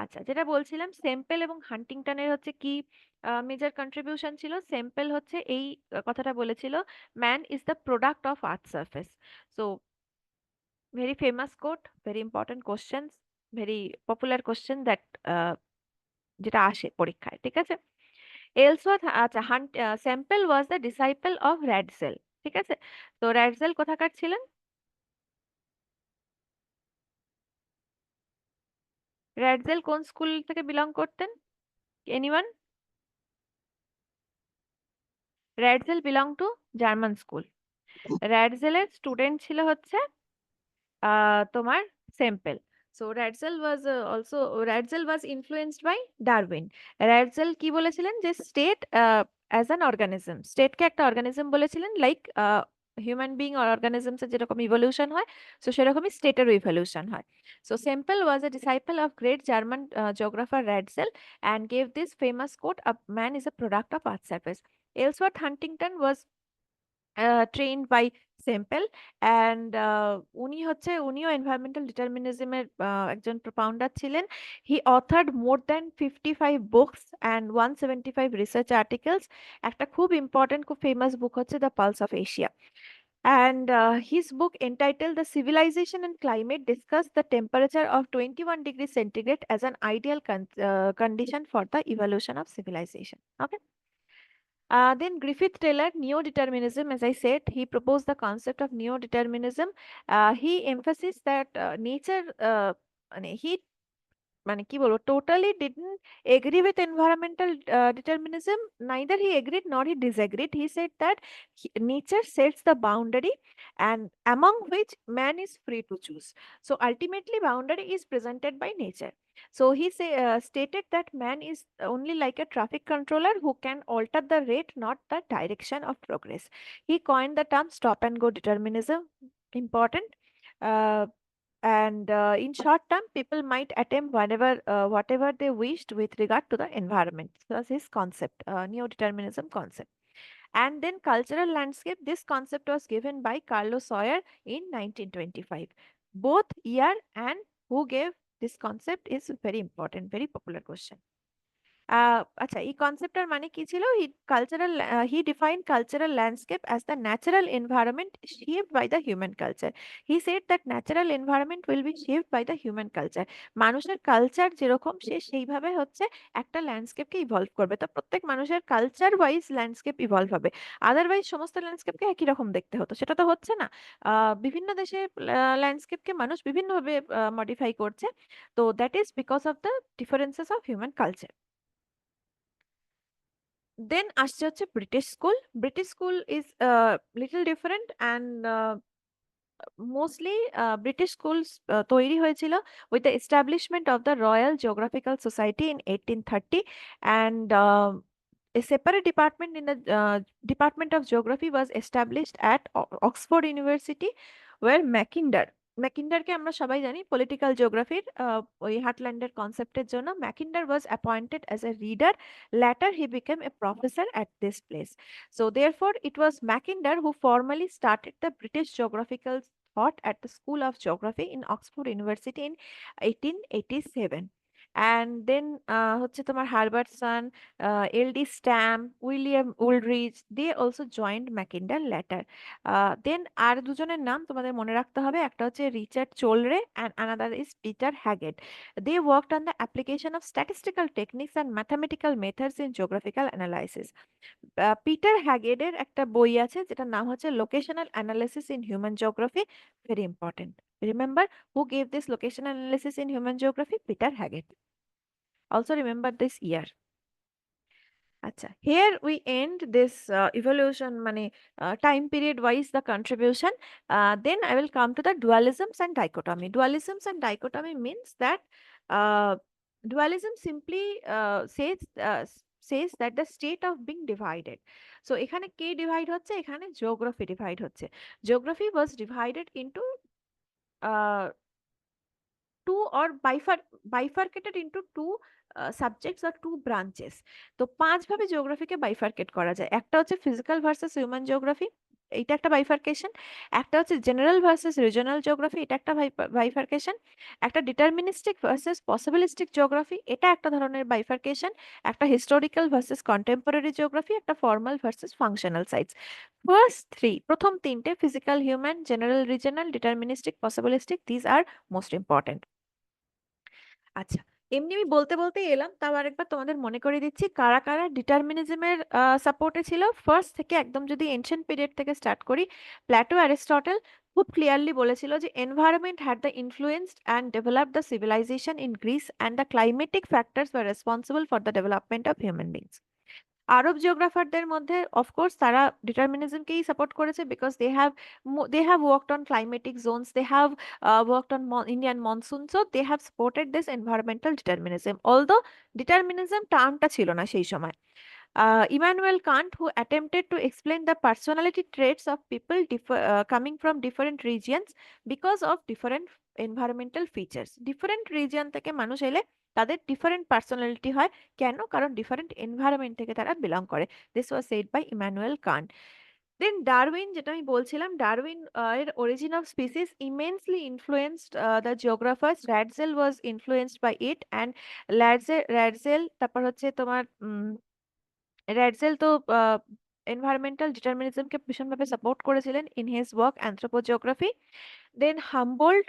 আচ্ছা, যেটা বলছিলাম সেম্পল এবং হান্টিংটনের হচ্ছে কি মেজর কন্ট্রিবিউশন ছিল। সেম্পল হচ্ছে এই কথাটা বলেছিল, man is the product of earth surface. So very famous quote, very important question, very popular question that যেটা আসে পরীক্ষায়, ঠিক আছে। এলসওয়ার্থ, আচ্ছা, Semple was the disciple of Ratzel, ঠিক আছে। তো র্যাডসেল কোথাকার ছিলেন? র্যাডসেল কোন স্কুল থেকে বিলং করতেন? Anyone? Ratzel belong to German school. র্যাডসেলের স্টুডেন্ট ছিল হচ্ছে তোমার Semple. So Ratzel was also, Ratzel was influenced by Darwin. Ratzel কি বলেছিলেন যে স্টেট অ্যাজ অ্যান অর্গানিজম, স্টেটকে একটা অর্গানিজম বলেছিলেন, লাইক হিউম্যান বিং আর অর্গানিজমস এর যেরকম ইভলিউশন হয়, সো সেরকমই স্টেটেরও ইভলিউশন হয়। So Semple was a disciple of great German geographer Ratzel and gave this famous quote, a man is a product of earth's surface. Ellsworth Huntington was trained by Semple and উনিও environmental ডিটারমিনিজমের একজন propounder ছিলেন। He authored more than 55 books and 175 research articles. একটা খুব important, খুব famous book হচ্ছে the Pulse of Asia. And his book entitled The Civilization and Climate discussed the temperature of 21 degrees centigrade as an ideal condition for the evolution of civilization. Okay. Then Griffith Taylor, neo-determinism, as I said, he proposed the concept of neo-determinism. He emphasized that nature, he মানে কি বলবো, totally didn't agree with environmental determinism, neither he agreed nor he disagreed. He said that nature sets the boundary and among which man is free to choose. So ultimately boundary is presented by nature. So he stated that man is only like a traffic controller who can alter the rate, not the direction of progress. He coined the term stop and go determinism, important. Uh, and in short term, people might attempt whatever they wished with regard to the environment. So that's his concept, neo-determinism concept. And then cultural landscape, this concept was given by Carlos Sawyer in 1925. Both year and who gave this concept is very important, very popular question. আচ্ছা, এই কনসেপ্টটার মানে কি ছিল? He defined cultural landscape as the natural environment shaped by the human culture. He said that natural environment will be shaped by the human culture. মানুষের culture যেরকম, সে সেইভাবে হচ্ছে একটা ল্যান্ডস্কেপকে ইভলভ করবে। তো প্রত্যেক মানুষের কালচার ওয়াইজ ল্যান্ডস্কেপ ইভলভ হবে, আদারওয়াইজ সমস্ত ল্যান্ডস্কেপকে একই রকম দেখতে হতো, সেটা তো হচ্ছে না। বিভিন্ন দেশে ল্যান্ডস্কেপকে মানুষ বিভিন্নভাবে মডিফাই করছে। তো that is because of the differences of human culture. Then আসছে হচ্ছে British school. British school is little different and mostly British school তৈরি হয়েছিল with the establishment of the Royal Geographical Society in 1830 and a separate department in the Department of Geography was established at Oxford University, where ম্যাকিন্ডারকে আমরা সবাই জানি political জিওগ্রাফির ওই হার্টল্যান্ডের কনসেপ্টের জন্য। Mackinder was appointed as a reader, later he became a professor at this place. So therefore it was Mackinder who formally started the British geographical thought at the School of Geography in Oxford University in 1887. And then হচ্ছে তোমার Herbertson, L D Stamp, William Wooldridge, they also joint Mackinder later. Then আর দুজনের নাম তোমাদের মনে রাখতে হবে, একটা হচ্ছে Richard Chorley and another is Peter Haggett. They worked on the application of statistical techniques and mathematical methods in geographical analysis. Peter হ্যাগেডের একটা বই আছে যেটার নাম হচ্ছে locational analysis in human geography, very important. Remember who gave this location analysis in human geography? Peter হ্যাগেট। Also remember this year. আচ্ছা, here we end this evolution মানে time period wise the contribution. Then I will come to the dualisms and dichotomy. Dualisms and dichotomy means that uh, dualism simply says that the state of being divided. So এখানে কে divide হচ্ছে? এখানে geography divide হচ্ছে। Geography was divided into uh, two or bifurcated into two subjects or two branches. তো পাঁচ ভাবে জিওগ্রাফিকে bifurcate করা যায়। একটা হচ্ছে ফিজিক্যাল ভার্সেস হিউম্যান জিওগ্রাফি, এটা একটা বাইফার্কেশন। একটা হচ্ছে জেনারেল ভার্সেস রিজনাল জিওগ্রাফি, এটা একটা বাইফার্কেশন। একটা ডিটারমিনিস্টিক ভার্সেস পসিবিলিস্টিক জিওগ্রাফি, এটা একটা ধরনের বাইফার্কেশন। একটা হিস্টোরিক্যাল ভার্সেস কন্টেম্পোরারি জিওগ্রাফি, একটা ফর্মাল ভার্সেস ফাংশনাল সাইন্স। প্রথম তিনটে, physical, human, general, regional, deterministic, possibilistic, these are most important. আচ্ছা, এমনি আমি বলতে বলতে এলাম, তাও আরেকবার তোমাদের মনে করে দিচ্ছি কারা কারা ডিটারমিনিজমের সাপোর্টে ছিল। ফার্স্ট থেকে একদম যদি এনশিয়েন্ট পিরিয়ড থেকে স্টার্ট করি, প্ল্যাটো, অ্যারিস্টটল খুব ক্লিয়ারলি বলেছিল যে environment had the influenced and developed the civilization in Greece and the climatic factors were responsible for the development of human beings. Arab জিওগ্রাফারদের মধ্যে অফকোর্স তারা ডিটারমিনিজমকেই সাপোর্ট করেছে, because they have worked on climatic zones, they have worked on Indian monsoon, so they have supported this environmental determinism, although determinism টার্মটা ছিল না সেই সময়। Immanuel Kant, who attempted to explain the personality traits of people coming from different regions because of different environmental features. Different region থেকে মানুষ এলে তাদের different personality হয়। কেন? কারণ ডিফারেন্ট এনভায়রনমেন্ট থেকে তারা বিলং করে। This was said by Immanuel Kant. Then Darwin, যেটা আমি বলছিলাম, ডারউইন এর origin of species immensely influenced the geographers. Ratzel was influenced by it and Ratzel, তারপর হচ্ছে তোমার র্যাডজেল তো এনভায়রনমেন্টাল ডিটারমিনিজমকে ভীষণভাবে সাপোর্ট করেছিলেন in his work anthropogeography. Then Humboldt,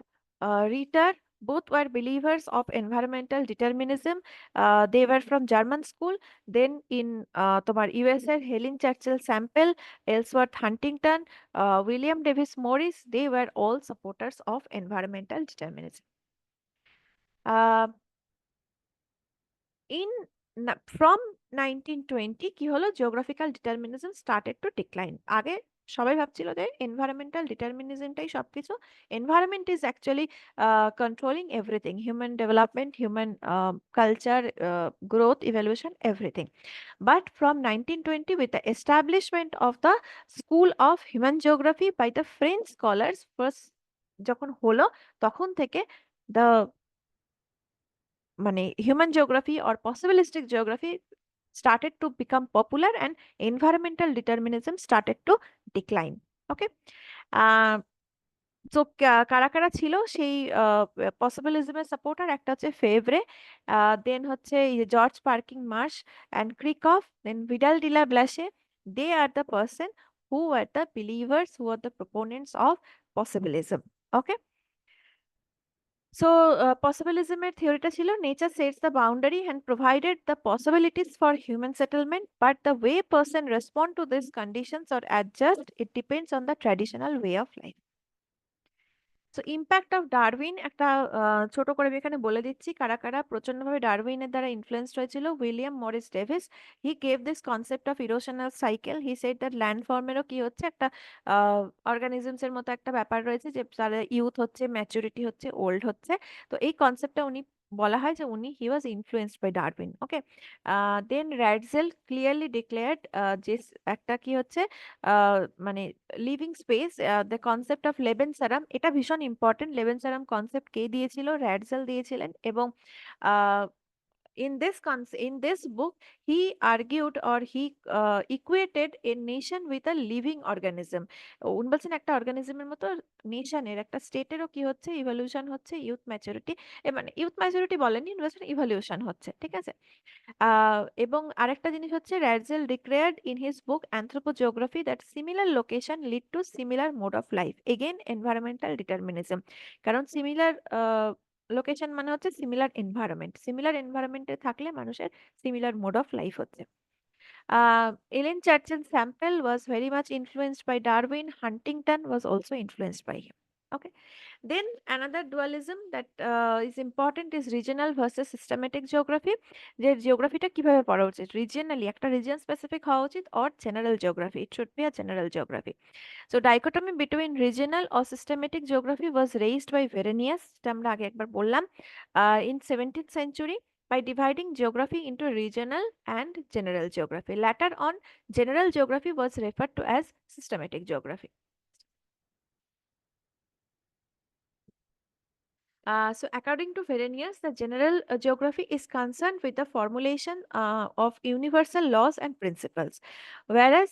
Ritter, both were believers of environmental determinism. They were from German school. Then in তোমার USA, Helen Churchill Sample, Ellsworth Huntington, William Davis Morris, they were all supporters of environmental determinism. Uh, in from 1920 কি হলো, geographical determinism started to decline. আগে সবাই ভাবছিল যে environmental ডিটারমিনিজমটাই সবকিছু, environment is actually controlling everything, human development, human culture, growth, evolution, everything. But from 1920 with the establishment of the school of human geography by the French scholars first যখন হলো, তখন থেকে the মানে human geography or possibilistic geography started to become popular and environmental determinism started to decline. Okay. তো কারা কারা ছিল সেই পসিবিলিজমের সাপোর্টার? একটা হচ্ছে ফেভরে, দেন হচ্ছে George Perkins Marsh and Kirchhoff, then Vidal de la Blache. They are the person who are the believers, who are the proponents of possibilism. Okay. So, possibilism theory ছিল nature sets the boundary and provided the possibilities for human settlement, but the way person respond to these conditions or adjust, it depends on the traditional way of life. So impact of Darwin একটা ছোট করে আমি এখানে বলে দিচ্ছি কারা কারা প্রচন্ডভাবে ডারউইনের দ্বারা ইনফ্লুয়েন্সড হয়েছিল। William Morris Davis, he gave this concept of erosional cycle. He said that ল্যান্ডফর্মেরও কি হচ্ছে, একটা অর্গানিজমস এর মতো একটা ব্যাপার রয়েছে যে তার ইউথ হচ্ছে, ম্যাচুরিটি হচ্ছে, ওল্ড হচ্ছে। তো এই কনসেপ্টটা উনি বলা হয় যে উনি he was influenced by Darwin. Okay. Then Ratzel clearly declared যে একটা কি হচ্ছে মানে living space, the concept of lebensraum, এটা ভীষণ ইম্পর্টেন্ট। লেবেনসারাম কনসেপ্ট কে দিয়েছিল? র্যাডজেল দিয়েছিলেন। এবং in this book he argued or he equated a nation with a living organism. উনি বলছেন একটা অর্গানিজমের মতো নেশনের, একটা স্টেটেরও কি হচ্ছে, ইভলিউশন হচ্ছে, ইউথ ম্যাচুরিটি, মানে ইউথ ম্যাচুরিটি বলেনি, ইভলিউশন হচ্ছে। ঠিক আছে। এবং আরেকটা জিনিস হচ্ছে Ratzel declared in his book anthropogeography that similar location lead to similar mode of life. Again environmental determinism, কারণ সিমিলার লোকেশন মানে হচ্ছে সিমিলার এনভায়রনমেন্ট, সিমিলার এনভায়রনমেন্টে থাকলে মানুষের সিমিলার মোড অফ লাইফ হচ্ছে। Ellen Churchill Sample was very much influenced by Darwin. Huntington was also influenced by him. Okay. Then another dualism that is important is regional versus systematic geography. যে জিওগ্রাফিটা কিভাবে পড়া উচিত, রিজিয়নালি একটা region specific হওয়া উচিত, or general geography, it should be a general geography. So dichotomy between regional or systematic geography was raised by Verenius, যেটা আমরা আগে একবার বললাম, in 17th century by dividing geography into regional and general geography. Later on, general geography was referred to as systematic geography. So according to Verenius, the general geography is concerned with the formulation of universal laws and principles, whereas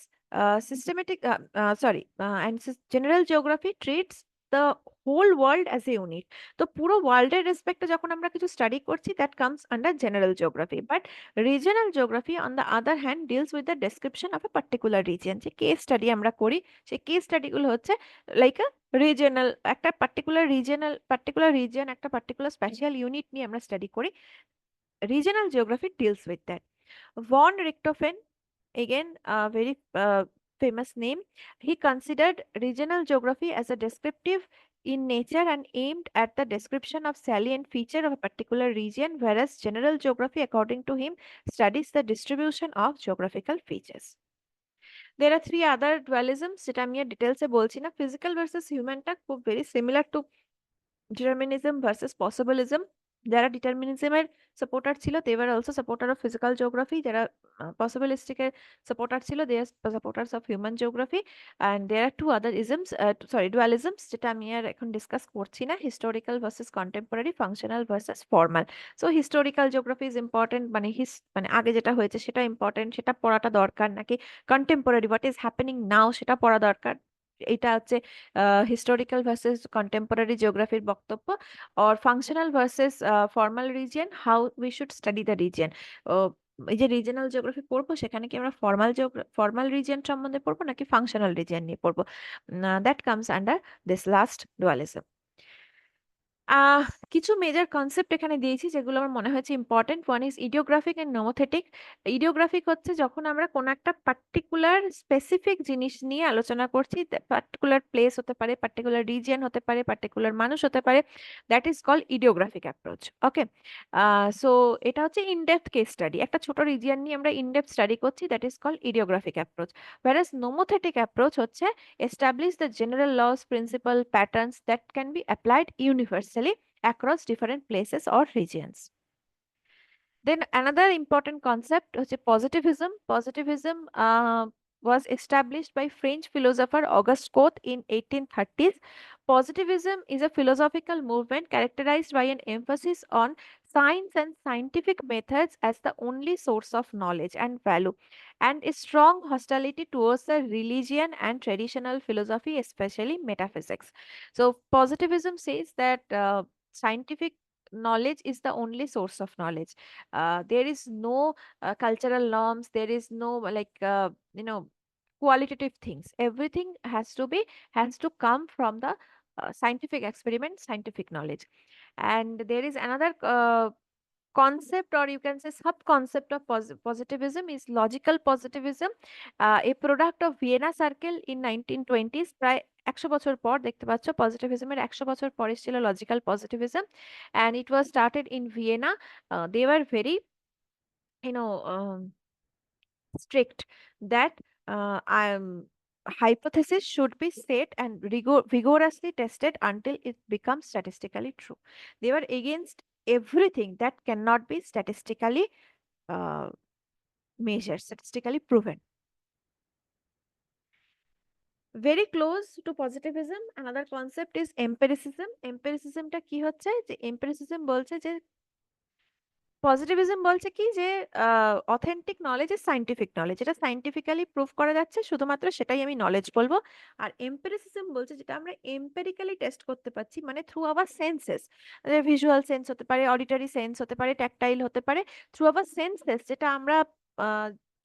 General geography treats the whole world as a unit. তো পুরো ওয়ার্ল্ডের রেসপেক্টে যখন আমরা কিছু study করছি, that comes under general geography. But regional geography on the other hand deals with the description of a particular region. যে case study আমরা করি, সেই কেস স্টাডিগুলো হচ্ছে লাইক আ রিজিয়নাল, একটা পার্টিকুলার রিজিয়ন, একটা পার্টিকুলার স্পেশাল ইউনিট নিয়ে আমরা স্টাডি করি। Regional geography deals with that. Von Richthofen, again a very famous name, he considered regional geography as a descriptive in nature and aimed at the description of salient feature of a particular region, whereas general geography, according to him, studies the distribution of geographical features. There are three other dualisms যেটা আমি আর ডিটেলসে বলছি না। Physical versus হিউম্যানটা খুব very similar to determinism versus possibilism. যারা ডিটারমিনিজমের supporter ছিল, they were also supporter of physical geography. যারা পসিবিলিস্টিকের সাপোর্টার ছিল, they are supporters of human geography. And there are two other dualisms, যেটা আমি আর এখন ডিসকাস করছি না। Historical versus contemporary, functional versus formal. So historical geography is important, মানে আগে যেটা হয়েছে সেটা ইম্পর্টেন্ট, সেটা পড়াটা দরকার, নাকি কন্টেম্পোরারি হোয়াট ইজ হ্যাপেনিং নাও সেটা পড়া দরকার? এটা হচ্ছে হিস্টোরিক্যাল ভার্সেস কন্টেম্পোরারি জিওগ্রাফির বক্তব্য। or functional versus formal region, how we should study the region. এই যে রিজিয়নাল জিওগ্রাফি পড়বো, সেখানে কি আমরা ফর্মাল রিজিয়ন সম্বন্ধে পড়বো নাকি ফাংশনাল রিজিয়ন নিয়ে পড়বো? That comes under this last dualism. Ah কিছু মেজর কনসেপ্ট এখানে দিয়েছি যেগুলো আমার মনে হয়েছে important. One is idiographic and nomothetic. Idiographic হচ্ছে যখন আমরা কোন একটা পার্টিকুলার স্পেসিফিক জিনিস নিয়ে আলোচনা করছি, পার্টিকুলার প্লেস হতে পারে, পার্টিকুলার রিজিয়ন হতে পারে, পার্টিকুলার মানুষ হতে পারে, that is call idiographic approach. Okay, so এটা হচ্ছে ইনডেপথ কেস স্টাডি। একটা ছোট রিজিয়ন নিয়ে আমরা ইনডেপথ স্টাডি করছি, that is call idiographic approach. whereas nomothetic approach হচ্ছে establish the general laws, principle, patterns that can be applied universally across different places or regions. Then another important concept was positivism. Positivism was established by French philosopher Auguste Comte in 1830s. Positivism is a philosophical movement characterized by an emphasis on science and scientific methods as the only source of knowledge and value, and a strong hostility towards the religion and traditional philosophy, especially metaphysics. So positivism says that scientific knowledge is the only source of knowledge. There is no cultural norms, there is no qualitative things. Everything has to come from the scientific experiment, scientific knowledge. And there is another concept, or you can say sub concept of positivism, is logical positivism, a product of Vienna Circle in 1920s. প্রায় 100 বছর পর দেখতে পাচ্ছ, পজিটিভিজমের 100 বছর পরে ছিল logical positivism, and it was started in Vienna. They were very strict that hypothesis should be set and vigorously tested until it becomes statistically true. They were against everything that cannot be statistically measured, statistically proven. Very close to positivism, another concept is empiricism. Empiricism টা কি হচ্ছে, যে empiricism বলছে যে positivism বলছে কি, যে authentic knowledge is scientific knowledge, যেটা সাইন্টিফিক্যালি প্রুভ করা যাচ্ছে শুধুমাত্র সেটাই আমি নলেজ বলবো। আর এম্পিরিসিজম বলছে যেটা আমরা এম্পেরিক্যালি টেস্ট করতে পারছি, মানে through hour senses, visual sense হতে পারে, অডিটরি সেন্স হতে পারে, ট্যাকটাইল হতে পারে, থ্রু আওয়ার সেন্সেস যেটা আমরা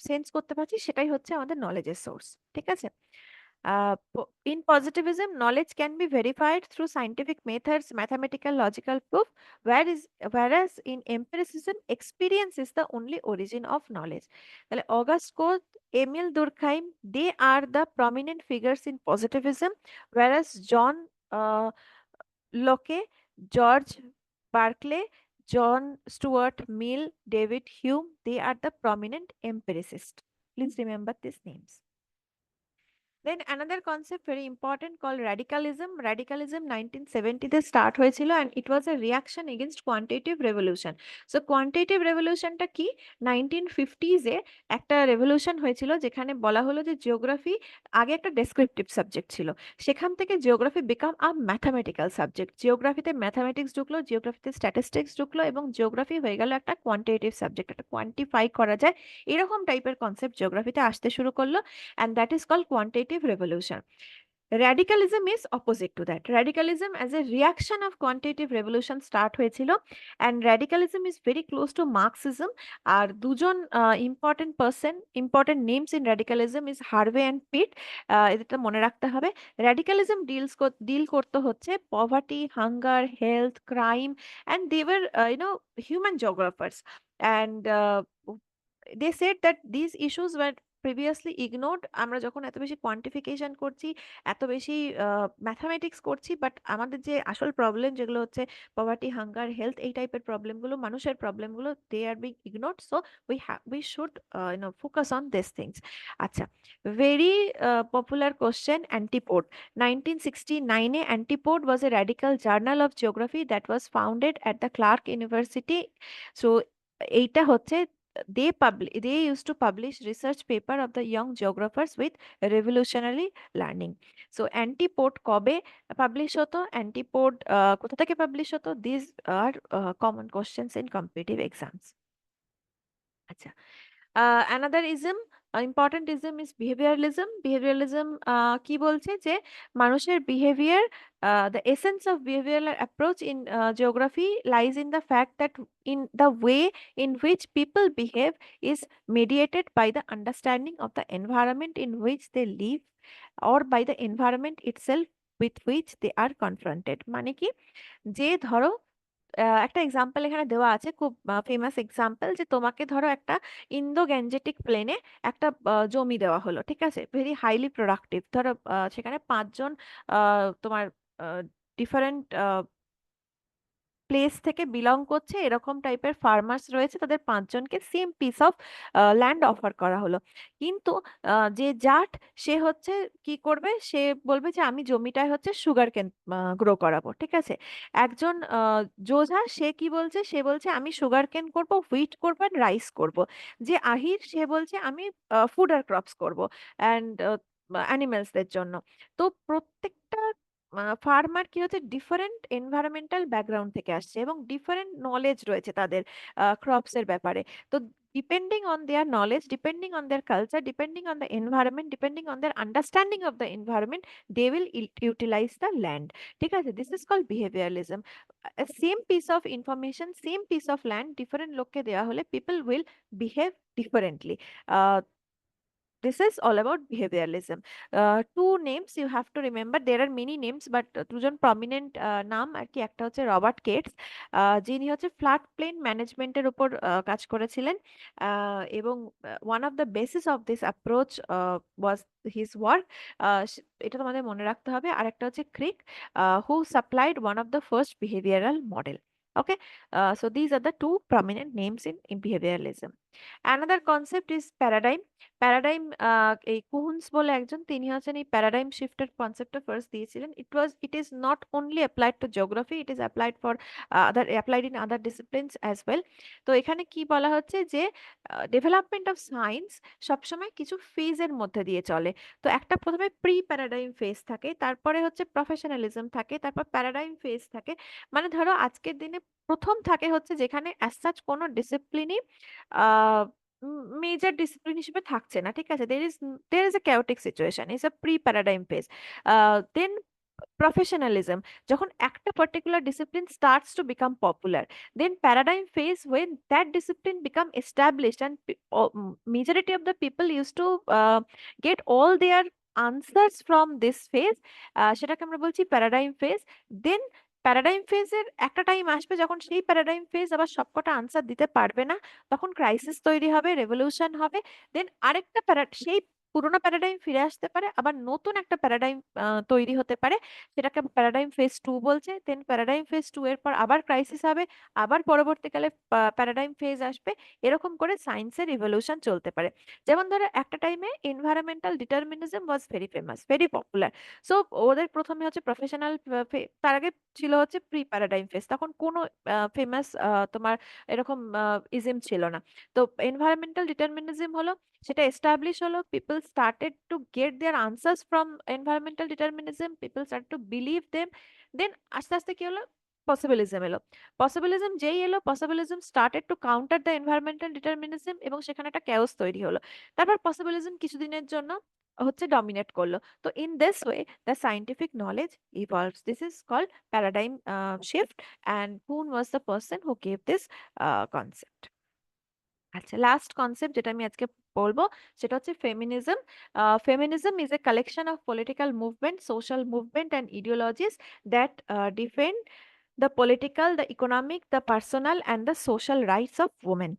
সেন্স করতে পারছি, সেটাই হচ্ছে আমাদের নলেজের সোর্স। ঠিক আছে? In positivism, knowledge can be verified through scientific methods, mathematical, logical proof, whereas in empiricism, experience is the only origin of knowledge. তাহলে Auguste Comte, Emile Durkheim, they are the prominent figures in positivism, whereas John Locke, George Berkeley, John Stuart Mill, David Hume, they are the prominent empiricists. Please remember these names. Then another concept very important called radicalism. Radicalism 1970 তে start হয়েছিল and it was a reaction against quantitative revolution. So quantitative revolution টা কি? 1950s এ একটা revolution হয়েছিল যেখানে বলা হলো যে জিওগ্রাফি আগে একটা ডেসক্রিপটিভ সাবজেক্ট ছিল, সেখান থেকে geography become a mathematical subject. জিওগ্রাফিতে ম্যাথামেটিক্স ঢুকলো, জিওগ্রাফিতে স্ট্যাটিস্টিক্স ঢুকলো এবং জিওগ্রাফি হয়ে গেল একটা কোয়ান্টিটেটিভ সাবজেক্ট, একটা কোয়ান্টিফাই করা যায় এরকম টাইপের কনসেপ্ট জিওগ্রাফিতে আসতে শুরু করলো, and that is called quantitative revolution. Radicalism is opposite to that. Radicalism as a reaction of quantitative revolution start হয়েছিল, and radicalism is very close to Marxism. আর দুজন important person, important names in radicalism is Harvey and Pitt. এটা মনে রাখতে হবে। radicalism deal করতে হচ্ছে poverty, hunger, health, crime, and they were human geographers, and they said that these issues were previously ignored. আমরা যখন এত বেশি কোয়ান্টিফিকেশন করছি, এত বেশি ম্যাথামেটিক্স করছি, বাট আমাদের যে আসল প্রবলেম যেগুলো হচ্ছে পভার্টি, হাঙ্গার, হেলথ, এই টাইপের প্রবলেমগুলো, মানুষের প্রবলেমগুলো, they are being ignored. So we should focus on this things. আচ্ছা, ভেরি পপুলার কোশ্চেন, অ্যান্টিপোড। 1969 এ antipode was a radical journal of geography that was founded at the Clark University. So এইটা হচ্ছে they used to publish research paper of the young geographers with revolutionary learning. So antipode কবে publish হতো, antipode কোথা থেকে publish হতো, these are common questions in competitive exams. আচ্ছা, another ism, important ism is behavioralism. Behavioralism কি বলছে যে মানুষের behavior, the essence of behavioral approach in geography lies in the fact that in the way in which people behave is mediated by the understanding of the environment in which they live or by the environment itself with which they are confronted. মানে কি, যে ধরো একটা example এখানে দেওয়া আছে, খুব famous example, যে তোমাকে ধরো একটা ইন্দো গ্যাঞ্জেটিক প্লেনে একটা জমি দেওয়া হলো, ঠিক আছে, ভেরি হাইলি প্রোডাক্টিভ। ধরো সেখানে 5জন তোমার ডিফারেন্ট প্লেস থেকে বিলং করছে এরকম টাইপের ফার্মার্স রয়েছে, তাদের 5জনকে same piece of land offer করা হলো। কিন্তু যে জাট, সে হচ্ছে কি করবে, সে বলবে যে আমি জমিটায় হচ্ছে সুগার কেন গ্রো করাবো, ঠিক আছে। একজন যোঝা, সে কি বলছে, সে বলছে আমি সুগার কেন করবো, হুইট করবো, রাইস করব। যে আহির, সে বলছে আমি ফুডার ক্রপস করব অ্যান্ড অ্যানিমেলসদের জন্য। তো প্রত্যেকটা ফার্মার কি হচ্ছে ডিফারেন্ট এনভায়রনমেন্টাল ব্যাকগ্রাউন্ড থেকে আসছে এবং ডিফারেন্ট নলেজ রয়েছে তাদের ক্রপস এর ব্যাপারে। তো depending on their knowledge, depending on their culture, depending on the environment, depending on their understanding of the environment, they will utilize the land, ঠিক আছে। This is called behaviouralism. Same piece of information, same piece of land different লোককে দেওয়া হলে people will behave differently. This is all about behavioralism. Two names you have to remember. There are many names, but দুজন prominent নাম আর কি। একটা হচ্ছে Robert Keats, যিনি হচ্ছে ফ্ল্যাট প্লেন ম্যানেজমেন্টের উপর কাজ করেছিলেন, এবং one of the basis of this approach was his work. এটা তোমাদের মনে রাখতে হবে। আর একটা হচ্ছে Kirk, who supplied one of the first behavioural model. Okay, so these are the two prominent names in behavioralism. Another concept is paradigm. Paradigm, এই কুহুনস বলে একজন, তিনি হচ্ছেন এই প্যারাডাইম শিফটের কনসেপ্টটা ফার্স্ট দিয়েছিলেন। It is not only applied to geography, it is applied for applied in other disciplines as well. তো এখানে কি বলা হচ্ছে যে ডেভেলপমেন্ট অফ সায়েন্স সবসময় কিছু ফেজের মধ্যে দিয়ে চলে। তো একটা প্রথমে প্রি প্যারাডাইম ফেজ থাকে, তারপরে হচ্ছে প্রফেশনালিজম থাকে, তারপর প্যারাডাইম ফেজ থাকে। মানে ধরো আজকের দিনে প্রথম থাকে হচ্ছে যেখানে অ্যাজ সাচ কোনো ডিসিপ্লিনই মেজর ডিসিপ্লিন হিসেবে থাকছে না, ঠিক আছে। There is a chaotic situation, is a pre paradigm phase. Then professionalism, যখন একটা particular discipline starts to become popular, then paradigm phase when that discipline become established and majority of the people used to get all their answers from this phase, সেটাকে আমরা বলছি paradigm phase. দেন paradigm ফেজের একটা time আসবে যখন সেই paradigm phase আবার সবকটা আনসার দিতে পারবে না, তখন ক্রাইসিস তৈরি হবে, রেভলিউশন হবে। দেন আরেকটা সেই পুরোনো প্যারাডাইম ফিরে আসতে পারে, আবার নতুন একটা প্যারাডাইম তৈরি হতে পারে, সেটাকে প্যারাডাইম ফেজ 2 বলছে। দেন প্যারাডাইম ফেজ 2 এর পর আবার ক্রাইসিস হবে, আবার পরবর্তীকালে প্যারাডাইম ফেজ আসবে। এরকম করে সায়েন্সের ইভলিউশন চলতে পারে। যেমন ধরো একটা টাইমে environmental determinism was very famous, very popular. So ওদের প্রথমে হচ্ছে প্রফেশনাল, তার আগে ছিল হচ্ছে প্রি প্যারাডাইম ফেজ, তখন কোনো ফেমাস তোমার এরকম ইজম ছিল না। তো এনভায়রনমেন্টাল ডিটারমিনিজম হলো, সেটা এস্টাবলিশ হলো, people started to get their answers from environmental determinism, people start to believe them. Then আস্তে আস্তে কি হলো, পসিবিলিজম এলো। পসিবিলিজম যেই এলো, possibilism started to counter the environmental determinism, এবং সেখানে একটা ক্যাওস তৈরি হলো। তারপর পসিবিলিজম কিছুদিনের জন্য হচ্ছে ডমিনেট করলো। তো in this way the scientific knowledge evolves. This is called paradigm shift, and Kuhn was the person who gave this concept. আচ্ছা, লাস্ট কনসেপ্ট যেটা আমি আজকে বলবো সেটা হচ্ছে feminism. Feminism is a collection of political movement, social movement and ইডিওলজিস that defend the political, the economic, the personal, and the social rights of women.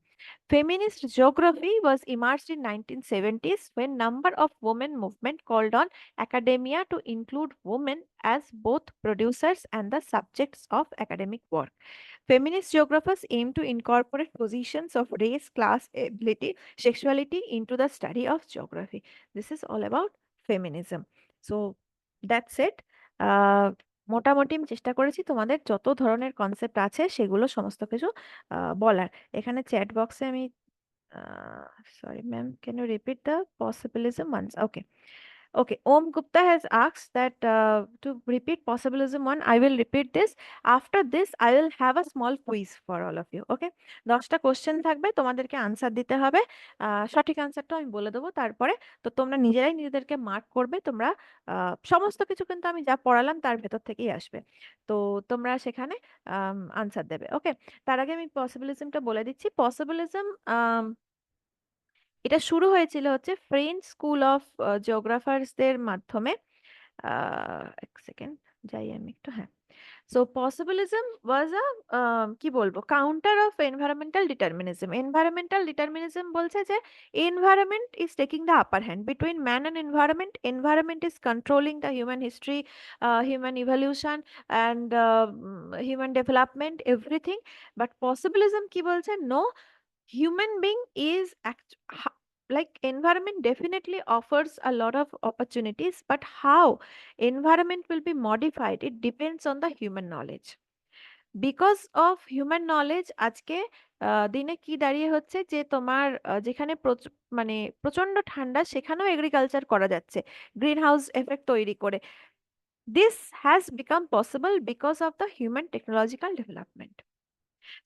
Feminist geography was emerged in 1970s when number of women movement called on academia to include women as both producers and the subjects of academic work. Feminist geographers aim to incorporate positions of race, class, ability, sexuality into the study of geography. This is all about feminism. So that's it. মোটামুটি আমি চেষ্টা করেছি তোমাদের যত ধরনের concept আছে সেগুলো সমস্ত কিছু বলার। এখানে চ্যাট বক্সে আমি sorry ma'am, can you repeat the possibilism once? Okay. Okay, Om Gupta has asked that to repeat possibilism one. I will repeat this. After this, I will have a small quiz for all of you. Okay, 10টা question থাকবে, তোমাদেরকে answer দিতে হবে। সঠিক আনসারটা আমি বলে দেবো তারপরে। তো তোমরা নিজেরাই নিজেদেরকে মার্ক করবে। তোমরা সমস্ত কিছু কিন্তু আমি যা পড়ালাম তার ভেতর থেকেই আসবে। তো তোমরা সেখানে আনসার দেবে। ওকে, তার আগে আমি পসিবিলিজমটা বলে দিচ্ছি। পসিবিলিজম এটা শুরু হয়েছিল হচ্ছে ফ্রেঞ্চ স্কুল অফ জিওগ্রাফার্সদের মাধ্যমে। এক সেকেন্ড, যাই আমি একটু, হ্যাঁ। সো পসিবিলিজম ওয়াজ আ কি বলবো, counter of environmental determinism. Environmental determinism বলছে যে environment is taking the upper hand between man and environment. Environment is controlling the human history, human evolution and human development, everything. But possibilism কি বলছে, no, human being is like environment definitely offers a lot of opportunities, but how environment will be modified, it depends on the human knowledge. Because of human knowledge আজকে দিনে কি দাঁড়িয়ে হচ্ছে যে তোমার যেখানে মানে প্রচন্ড ঠান্ডা সেখানেও এগ্রিকালচার করা যাচ্ছে গ্রিন হাউস এফেক্ট তৈরি করে। This has become possible because of the human technological development.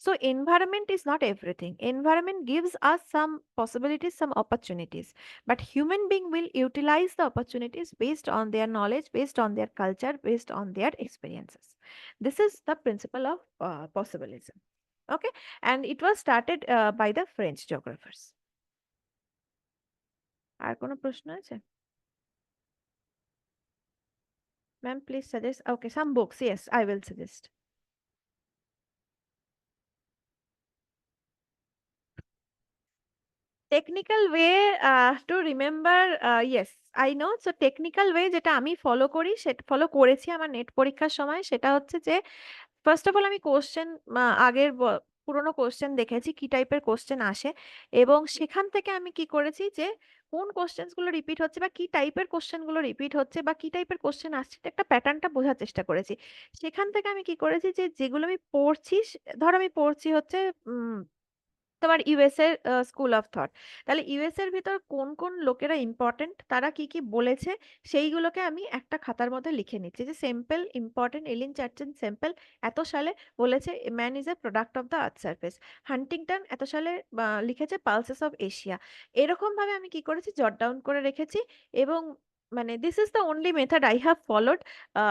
So environment is not everything. Environment gives us some possibilities, some opportunities, but human being will utilize the opportunities based on their knowledge, based on their culture, based on their experiences. This is the principle of possibilism. Okay, and it was started by the French geographers. আর কোনো প্রশ্ন আছে? Ma'am, please suggest. Okay, some books. Yes, I will suggest. Technical way to remember, yes I know. So technical way যেটা আমি follow করি, সেটা follow করেছি আমার net পরীক্ষার সময়, সেটা হচ্ছে যে ফার্স্ট অফ অল আমি কোশ্চেন, আগের পুরোনো কোশ্চেন দেখেছি কি টাইপের কোশ্চেন আসে, এবং সেখান থেকে আমি কি করেছি যে কোন কোশ্চেন গুলো রিপিট হচ্ছে বা কি টাইপের কোশ্চেন গুলো রিপিট হচ্ছে বা কি টাইপের কোশ্চেন আসছে, একটা প্যাটার্নটা বোঝার চেষ্টা করেছি। সেখান থেকে আমি কি করেছি যে যেগুলো আমি পড়ছি, ধর আমি পড়ছি হচ্ছে তোমার ইউএস এর স্কুল অফ থট, তাহলে ইউএস এর ভিতর কোন কোন লোকেরা ইম্পর্টেন্ট, তারা কি কি বলেছে, সেইগুলোকে আমি একটা খাতার মধ্যে লিখে নিচ্ছি যে সিম্পল ইম্পর্টেন্ট, এলিন চার্চেন সিম্পল এত সালে বলেছে man is a product of the earth surface, Huntington এত সালে লিখেছে পালসেস অফ এশিয়া। এরকম ভাবে আমি কি করেছি, জট ডাউন করে রেখেছি। এবং মানে this is the only method I have followed.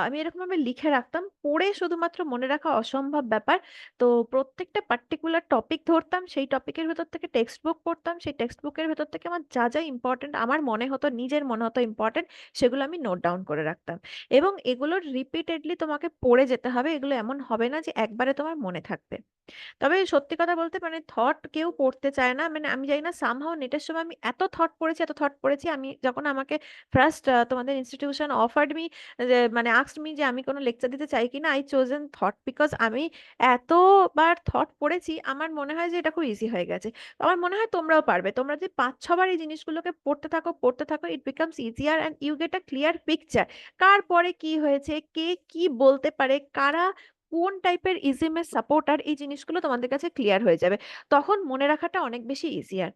আমি এরকম ভাবে লিখে রাখতাম, পড়ে শুধুমাত্র মনে রাখা অসম্ভব ব্যাপার। তো প্রত্যেকটা পার্টিকুলার টপিক ধরতাম, সেই টপিকের ভেতর থেকে টেক্সট বুক পড়তাম, সেই টেক্সট বুকের ভেতর থেকে আমার যা যা ইম্পর্টেন্ট আমার মনে হতো, নিজের মনে হতো ইম্পর্টেন্ট, সেগুলো আমি নোট ডাউন করে রাখতাম। এবং এগুলো রিপিটেডলি তোমাকে পড়ে যেতে হবে, এগুলো এমন হবে না যে একবারে তোমার মনে থাকবে। তবে সত্যি কথা বলতে মানে থট কেউ পড়তে চায় না, মানে আমি জানি না সামহাও নেটের সময় আমি এত থট পড়েছি, এত থট পড়েছি। আমি যখন আমাকে ফার্স্ট তোমাদের ইনস্টিটিউশন অফার্ড মি, মানে আস্কড মি যে আমি কোনো লেকচার দিতে চাই কিনা, আই চোজেন থট বিকজ আমি এতবার থট পড়েছি, আমার মনে হয় যে এটা খুব ইজি হয়ে গেছে। আমার মনে হয় তোমরাও পারবে, তোমরা যে 5-6 বার এই জিনিসগুলোকে পড়তে থাকো it becomes easier and you get a clear picture. কার পরে কি হয়েছে, কে কি বলতে পারে, কারা কোন টাইপের ইজমের সাপোর্টার, এই জিনিসগুলো তোমাদের কাছে ক্লিয়ার হয়ে যাবে। তখন মনে রাখাটা অনেক বেশি ইজিয়ার।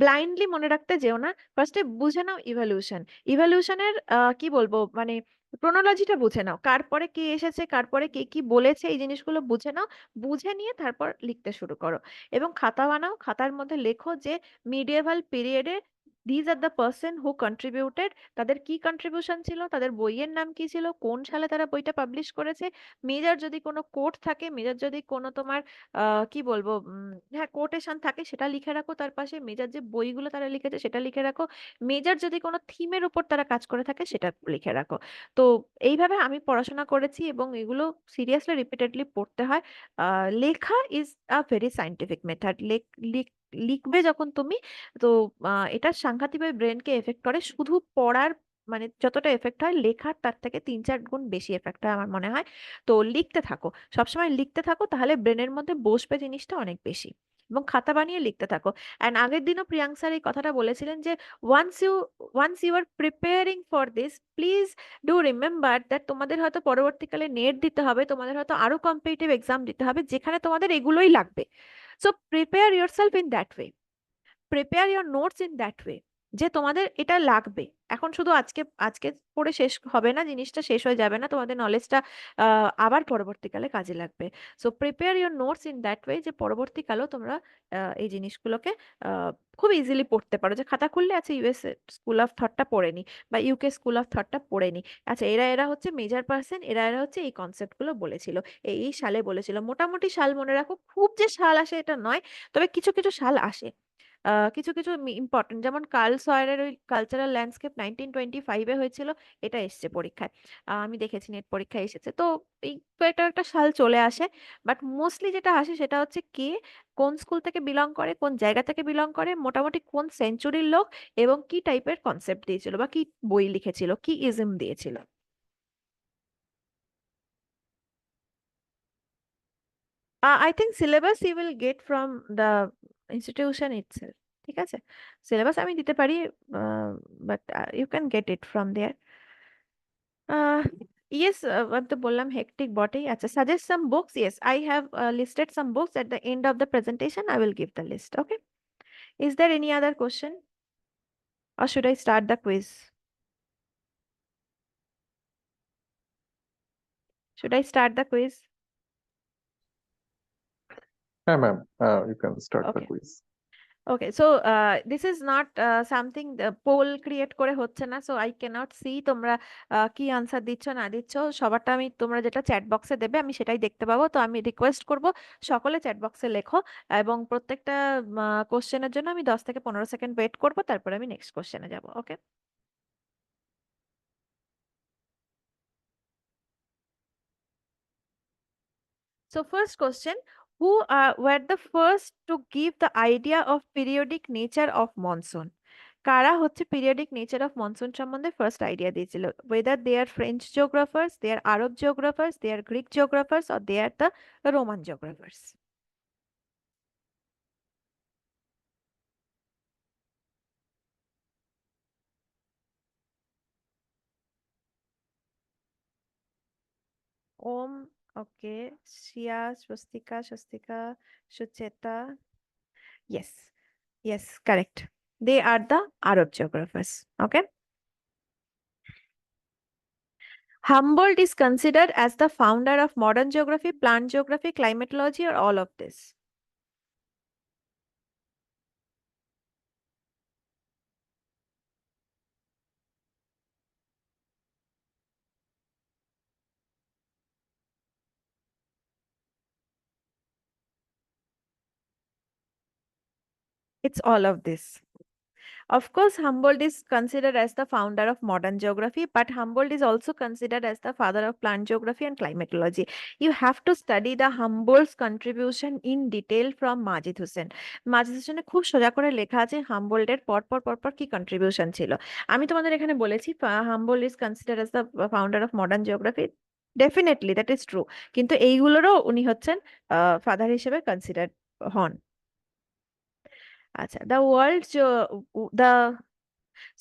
ব্লাইন্ডলি মনে রাখতে যেও না, ফার্স্টে বুঝে নাও ইভ্যালুয়েশন। ইভ্যালুয়েশনের কি বলবো মানে ক্রোনোলজিটা বুঝে নাও, কার পরে কে এসেছে, কার পরে কে কি বলেছে, এই জিনিসগুলো বুঝে নাও। বুঝে নিয়ে তারপর লিখতে শুরু করো এবং খাতা বানাও। খাতার মধ্যে লেখো যে মিডিয়েভাল পিরিয়ডে these are the person who contributed, তাদের কি কন্ট্রিবিউশন ছিল, তাদের বইয়ের নাম কি ছিল, কোন সালে তারা বইটা পাবলিশ করেছে। মেজর যদি কোনো কোট থাকে, মেজর যদি কোনো তোমার কি বলবো হ্যাঁ কোটেশন থাকে, সেটা লিখে রাখো তার পাশে। মেজর যে বইগুলো তারা লিখেছে সেটা লিখে রাখো। মেজর যদি কোনো থিমের উপর তারা কাজ করে থাকে সেটা লিখে রাখো। তো এইভাবে আমি পড়াশোনা করেছি এবং এগুলো সিরিয়াসলি রিপিটেডলি পড়তে হয়। লেখা is a very scientific method. লিখবে যখন তুমি, তো এটা সাংঘাতিকভাবে ব্রেনকে এফেক্ট করে। শুধু পড়ার মানে যতটা এফেক্ট হয়, লেখার তার থেকে 3-4 গুণ বেশি এফেক্ট হয় আমার মনে হয়। তো লিখতে থাকো, সবসময় লিখতে থাকো, তাহলে ব্রেনের মধ্যে বসবে জিনিসটা অনেক বেশি। এবং খাতা বানিয়ে লিখতে থাকো। অ্যান্ড আগের দিনও প্রিয়াঙ্ক স্যার এই কথাটা বলেছিলেন যে once you once you are preparing for this, please do remember that তোমাদের হয়তো পরবর্তীকালে নেট দিতে হবে, তোমাদের হয়তো আরো কম্পিটিটিভ এক্সাম দিতে হবে যেখানে তোমাদের এগুলোই লাগবে। So prepare your self in that way, prepare your notes in that way, যে তোমাদের এটা লাগবে। এখন শুধু আজকে আজকে পড়ে শেষ হবে না, জিনিসটা শেষ হয়ে যাবে না, তোমাদের নলেজটা আবার পরবর্তীকালে কাজে লাগবে। So prepare your notes in that way যে পরবর্তীকালেও তোমরা এই জিনিসগুলোকে আহ, খুব ইজিলি পড়তে পারো। যে খাতা খুললে আছে ইউএস স্কুল অফ থটটা পড়ে নি, বা ইউকে স্কুল অফ থটটা পড়ে নি। আচ্ছা এরা এরা হচ্ছে মেজর পার্সন, এরা এরা হচ্ছে এই কনসেপ্টগুলো বলেছিল, এই এই সালে বলেছিল। মোটামুটি সাল মনে রাখো, খুব যে সাল আসে এটা নয়, তবে কিছু কিছু সাল আসে। কিছু কিছু ইম্পর্টেন্ট, যেমন কার্ল সয়ারের ওই কালচারাল ল্যান্ডস্কেপ 1925-এ হয়েছিল, এটা এসছে পরীক্ষায়। আমি দেখেছি নেট পরীক্ষায় এসেছে। তো এই কয়েকটা একটা সাল চলে আসে। বাট মোস্টলি যেটা আসে সেটা হচ্ছে কে কোন স্কুল থেকে বিলং করে, কোন জায়গা থেকে বিলং করে, মোটামুটি কোন সেঞ্চুরির লোক, এবং কি টাইপের কনসেপ্ট দিয়েছিল বা কি বই লিখেছিল, কি ইজম দিয়েছিল। I think syllabus you will get from the institution itself. ঠিক আছে, সিলেবাস আমি দিতে পারি, but you can get it from there. Yes, আমি তো বললাম হেক্টিক বটেই। আচ্ছা, suggest some books, yes I have listed some books at the end of the presentation, I will give the list. Okay, is there any other question or should I start the quiz? Should I start the quiz? হ্যাঁ ma'am, you can start the Okay. Quiz. Okay, so this is not something poll create করে হচ্ছে না, so I cannot see তোমরা কি answer দিচ্ছ না দিচ্ছ। সবারটা আমি, তোমরা যেটা চ্যাট বক্সে দেবে আমি সেটাই দেখতে পাবো। তো আমি রিকোয়েস্ট করব সকলে চ্যাট বক্সে লেখো, এবং প্রত্যেকটা কোশ্চেনের জন্য আমি 10 থেকে 15 সেকেন্ড ওয়েট করবো, তারপরে আমি নেক্সট কোশ্চেনে যাব। ওকে, so first question, who were the first to give the idea of periodic nature of monsoon? কারা হচ্ছে পিরিয়ডিক নেচার অফ মনসুন সম্বন্ধে ফার্স্ট আইডিয়া দিয়েছিল? Whether they are French geographers, they are Arab geographers, they are Greek geographers, or they are the Roman geographers? Om, okay, Shia, Swastika, Swastika, Sucheta, yes, yes, correct, they are the Arab geographers. Okay, Humboldt is considered as the founder of modern geography, plant geography, climatology, or all of this? It's all of this. Of course, Humboldt is considered as the founder of modern geography, but Humboldt is also considered as the father of plant geography and climatology. You have to study the Humboldt's contribution in detail from Majid Hussein. মাজিদ হোসেনে খুব সোজা করে লেখা আছে হাম্বোল্টের পরপর কি contribution ছিল। আমি তোমাদের এখানে বলেছি Humboldt is consider as the founder of modern geography. Definitely that is true, কিন্তু এইগুলোরও উনি হচ্ছেন ফাদার হিসেবে কনসিডার হন। আচ্ছা, the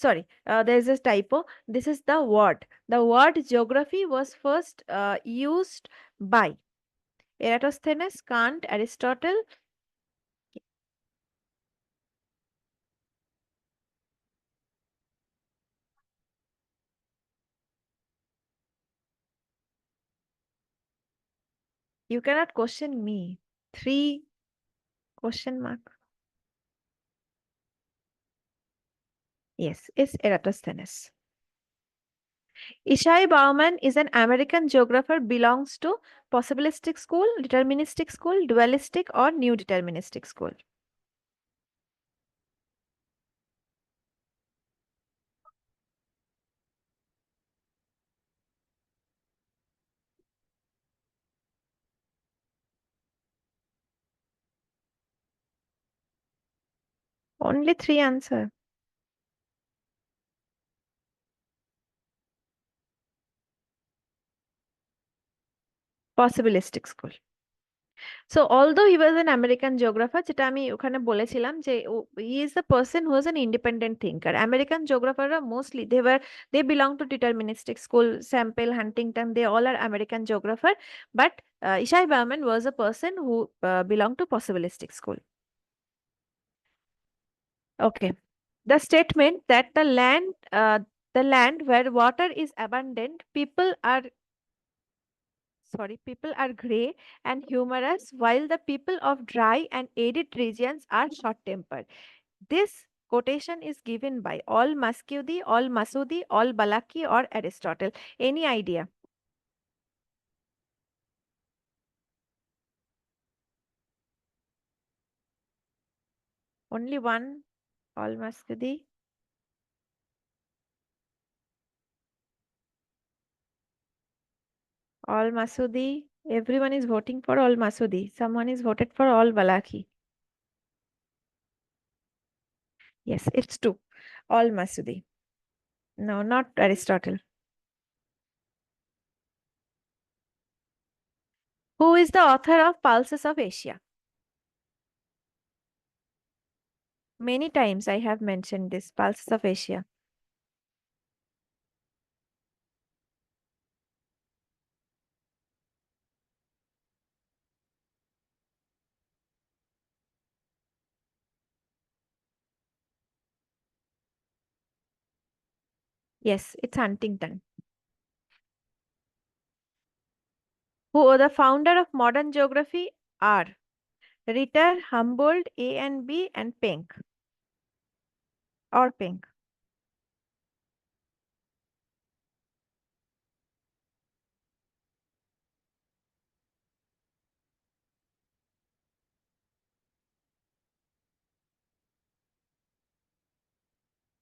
sorry, there is a typo. This is the word. The word geography was first used by Eratosthenes, Kant, Aristotle. You cannot question me. Three question mark. Yes, it's Eratosthenes. Ishai Bauman is an American geographer, belongs to possibilistic school, deterministic school, dualistic or new deterministic school. Only three answer. Possibilistic school. So although he was an American geographer, যেটা আমি ওখানে বলেছিলাম যে he is a person who is an independent thinker. American geographer mostly they belong to deterministic school. Sample, Huntington, they all are American geographer. But Ishai Berman was a person who belonged to possibilistic school. Okay. The statement that the land where water is abundant, people are gray and humorous, while the people of dry and arid regions are short tempered. This quotation is given by Al Maskudi, Al Masudi, Al Balaki, or Aristotle. Any idea? Only one, Al Maskudi. Al Masudi. Everyone is voting for Al Masudi. Someone is voted for Al Balaki. Yes, it's two. Al Masudi. No, not Aristotle. Who is the author of Pulses of Asia? Many times I have mentioned this, Pulses of Asia. Yes, it's Huntington. Who are the founder of modern geography are Ritter, Humboldt, A and B, and Penck or Penck.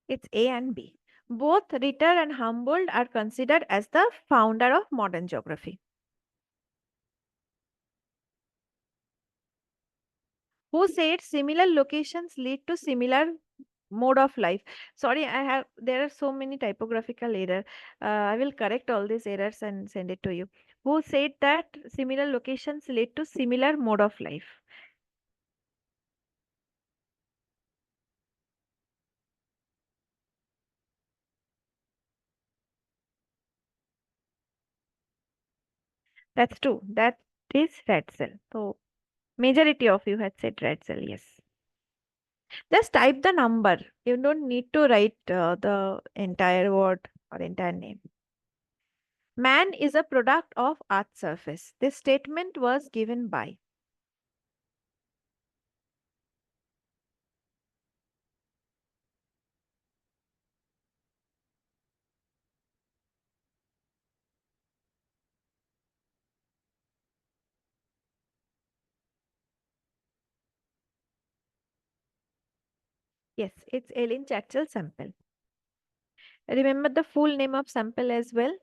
It's A and B. Both Ritter and Humboldt are considered as the founder of modern geography. Who said similar locations lead to similar mode of life? Sorry, there are so many typographical errors. I will correct all these errors and send it to you. Who said that similar locations lead to similar mode of life? That's true. That is Ratzel. So majority of you had said Ratzel, yes. Just type the number. You don't need to write the entire word or entire name. Man is a product of Earth's surface. This statement was given by. Yes, it's Eileen Churchill Semple. Remember the full name of Semple as well.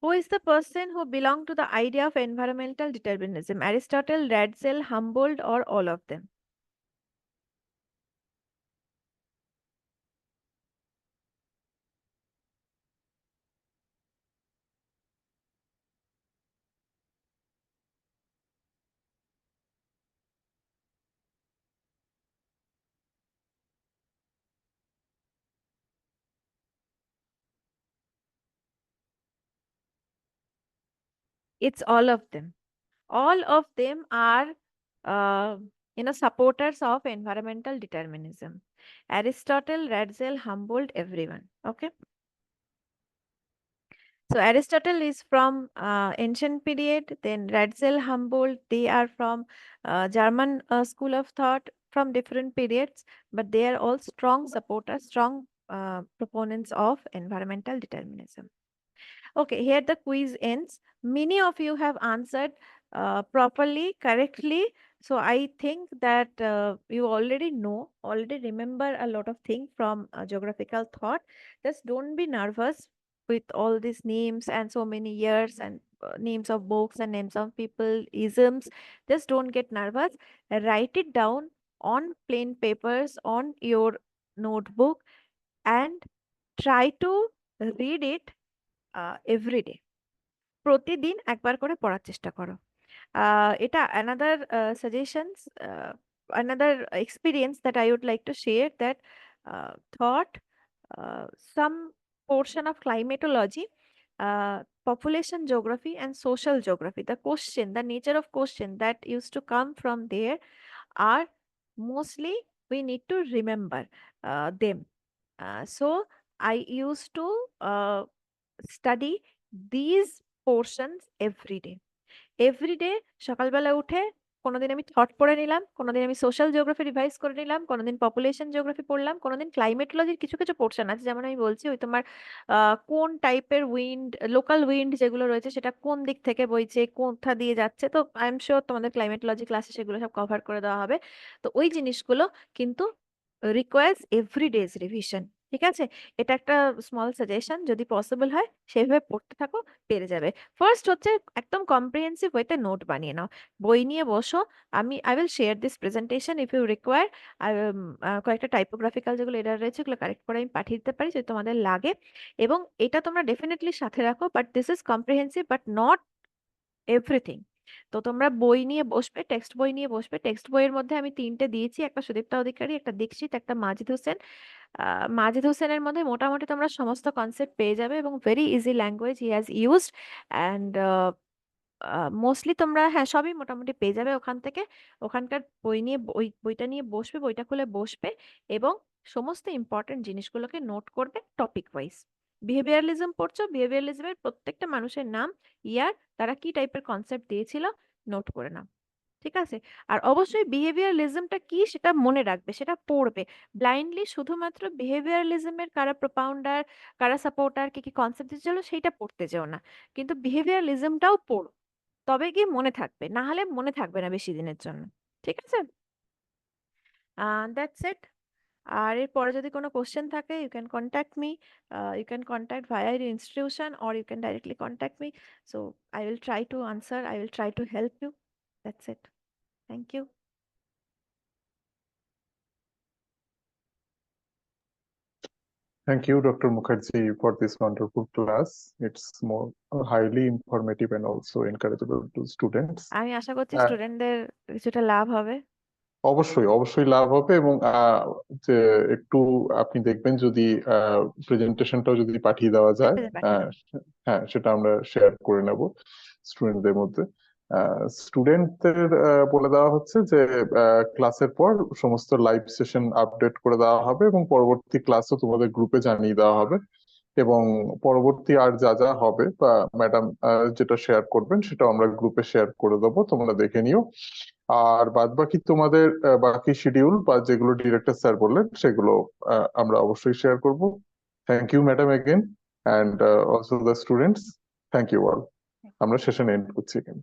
Who is the person who belonged to the idea of environmental determinism? Aristotle, Ratzel, Humboldt, or all of them? It's all of them. All of them are, uh, supporters of environmental determinism. Aristotle, Ratzel, Humboldt, everyone. Okay. So Aristotle is from ancient period, then Ratzel, Humboldt, they are from German school of thought from different periods, but they are all strong supporters, strong proponents of environmental determinism. Okay, here the quiz ends. Many of you have answered properly, correctly. So I think that you already remember a lot of things from geographical thought. Just don't be nervous with all these names and so many years and names of books and names of people, isms. Just don't get nervous. Write it down on plain papers on your notebook and try to read it every day. প্রতিদিন একবার করে পড়ার চেষ্টা করো। এটা another suggestions, another experience that I would like to share, that thought uh, some portion of climatology, population geography and social geography, the question, the nature of question that used to come from there are mostly we need to remember them. So I used to study these portions everyday সকালবেলা উঠে কোনোদিন আমি thought পড়ে নিলাম, কোনোদিন আমি social geography revise করে নিলাম, কোনোদিন পপুলেশন জিওগ্রাফি পড়লাম, কোনোদিন ক্লাইমেটোলজির কিছু কিছু পোর্শন আছে, যেমন আমি বলছি ওই তোমার কোন টাইপের উইন্ড, লোকাল উইন্ড যেগুলো রয়েছে সেটা কোন দিক থেকে বইছে, কোথা দিয়ে যাচ্ছে, তো আই এম শিওর তোমাদের ক্লাইমেটোলজি ক্লাসে সেগুলো সব কভার করে দেওয়া হবে। তো ওই জিনিসগুলো কিন্তু রিকোয়ার্স এভরিডেজ রিভিশন। ঠিক আছে, এটা একটা স্মল সাজেশন, যদি পসিবল হয় সেভাবে পড়তে থাকো, পেরে যাবে। ফার্স্ট হচ্ছে একদম কম্প্রিহেন্সিভ ওয়েতে নোট বানিয়ে নাও, বই নিয়ে বসো। I will share this presentation if you require. কয়েকটা টাইপোগ্রাফিক্যাল যেগুলো এরর রয়েছে ওগুলো কারেক্ট করে আমি পাঠিয়ে দিতে পারি যদি তোমাদের লাগে, এবং এটা তোমরা ডেফিনেটলি সাথে রাখো। But this is comprehensive but not everything. তো তোমরা বই নিয়ে বসবে, টেক্সট বই নিয়ে বসবে। টেক্সট বইয়ের মধ্যে আমি তিনটে দিয়েছি, একটা সুদীপ্তা অধিকারী, একটা দীক্ষিত, একটা মাজিদ হোসেন। মাজিদ হোসেনের মধ্যে মোটামুটি তোমরা সমস্ত কনসেপ্ট পেয়ে যাবে এবং very easy language he has used, and mostly তোমরা হ্যাঁ সবই মোটামুটি পেয়ে যাবে ওখান থেকে। ওখানকার বইটা নিয়ে বসবে, বইটা খুলে বসবে এবং সমস্ত ইম্পর্টেন্ট জিনিসগুলোকে নোট করবে টপিক ওয়াইজ। বিহেভিয়ারালিজম পড়ছো, বিহেভিয়ারালিজমের প্রত্যেকটা মানুষের নাম, ইয়ার, তারা কি টাইপের কনসেপ্ট দিয়েছিল, নোট করে নাও। ঠিক আছে, আর অবশ্যই বিহেভিয়ারালিজমটা কি সেটা মনে রাখবে, সেটা পড়বে। ব্লাইন্ডলি শুধুমাত্র বিহেভিয়ারালিজমের কারা প্রপাউন্ডার, কারা সাপোর্টার, কি কি কনসেপ্ট দিয়েছিল সেইটা পড়তে যেও না, কিন্তু বিহেভিয়ারালিজমটাও পড়ো, তবে গিয়ে মনে থাকবে, না হলে মনে থাকবে না বেশি দিনের জন্য। ঠিক আছে, দ্যাটস ইট। আর এরপরে যদি কোনো কোশ্চেন থাকে you can contact me, you can contact via your institution or you can directly contact me. So I will try to answer, I will try to help you. That's it. Thank you. Thank you, Dr. Mukherjee, for this wonderful class. It's more highly informative and also encourageable to students. আমি আশা করছি আহ, স্টুডেন্টদের কিছুটা লাভ হবে। অবশ্যই অবশ্যই লাভ হবে, এবং যে একটু আপনি দেখবেন যদি প্রেজেন্টেশনটাও যদি পাঠিয়ে দেওয়া যায়, পাঠিয়ে দেবো। হ্যাঁ সেটা আমরা শেয়ার করে নেব স্টুডেন্টদের মধ্যে। স্টুডেন্টদের বলে দেওয়া হচ্ছে যে ক্লাসের পর সমস্ত লাইভ সেশন আপডেট করে দেওয়া হবে এবং পরবর্তী ক্লাসও তোমাদের গ্রুপে জানিয়ে দেওয়া হবে, এবং পরবর্তী আর যা যা হবে বা ম্যাডাম যেটা শেয়ার করবেন সেটা আমরা গ্রুপে শেয়ার করে দেবো, তোমরা দেখে নিও। আর বাদ বাকি তোমাদের বাকি শিডিউল বা যেগুলো ডিরেক্টর স্যার বললেন সেগুলো আমরা অবশ্যই শেয়ার করব। Thank you madam again, and also the students, thank you all. আমরা সেশন এন্ড করছি এখানে।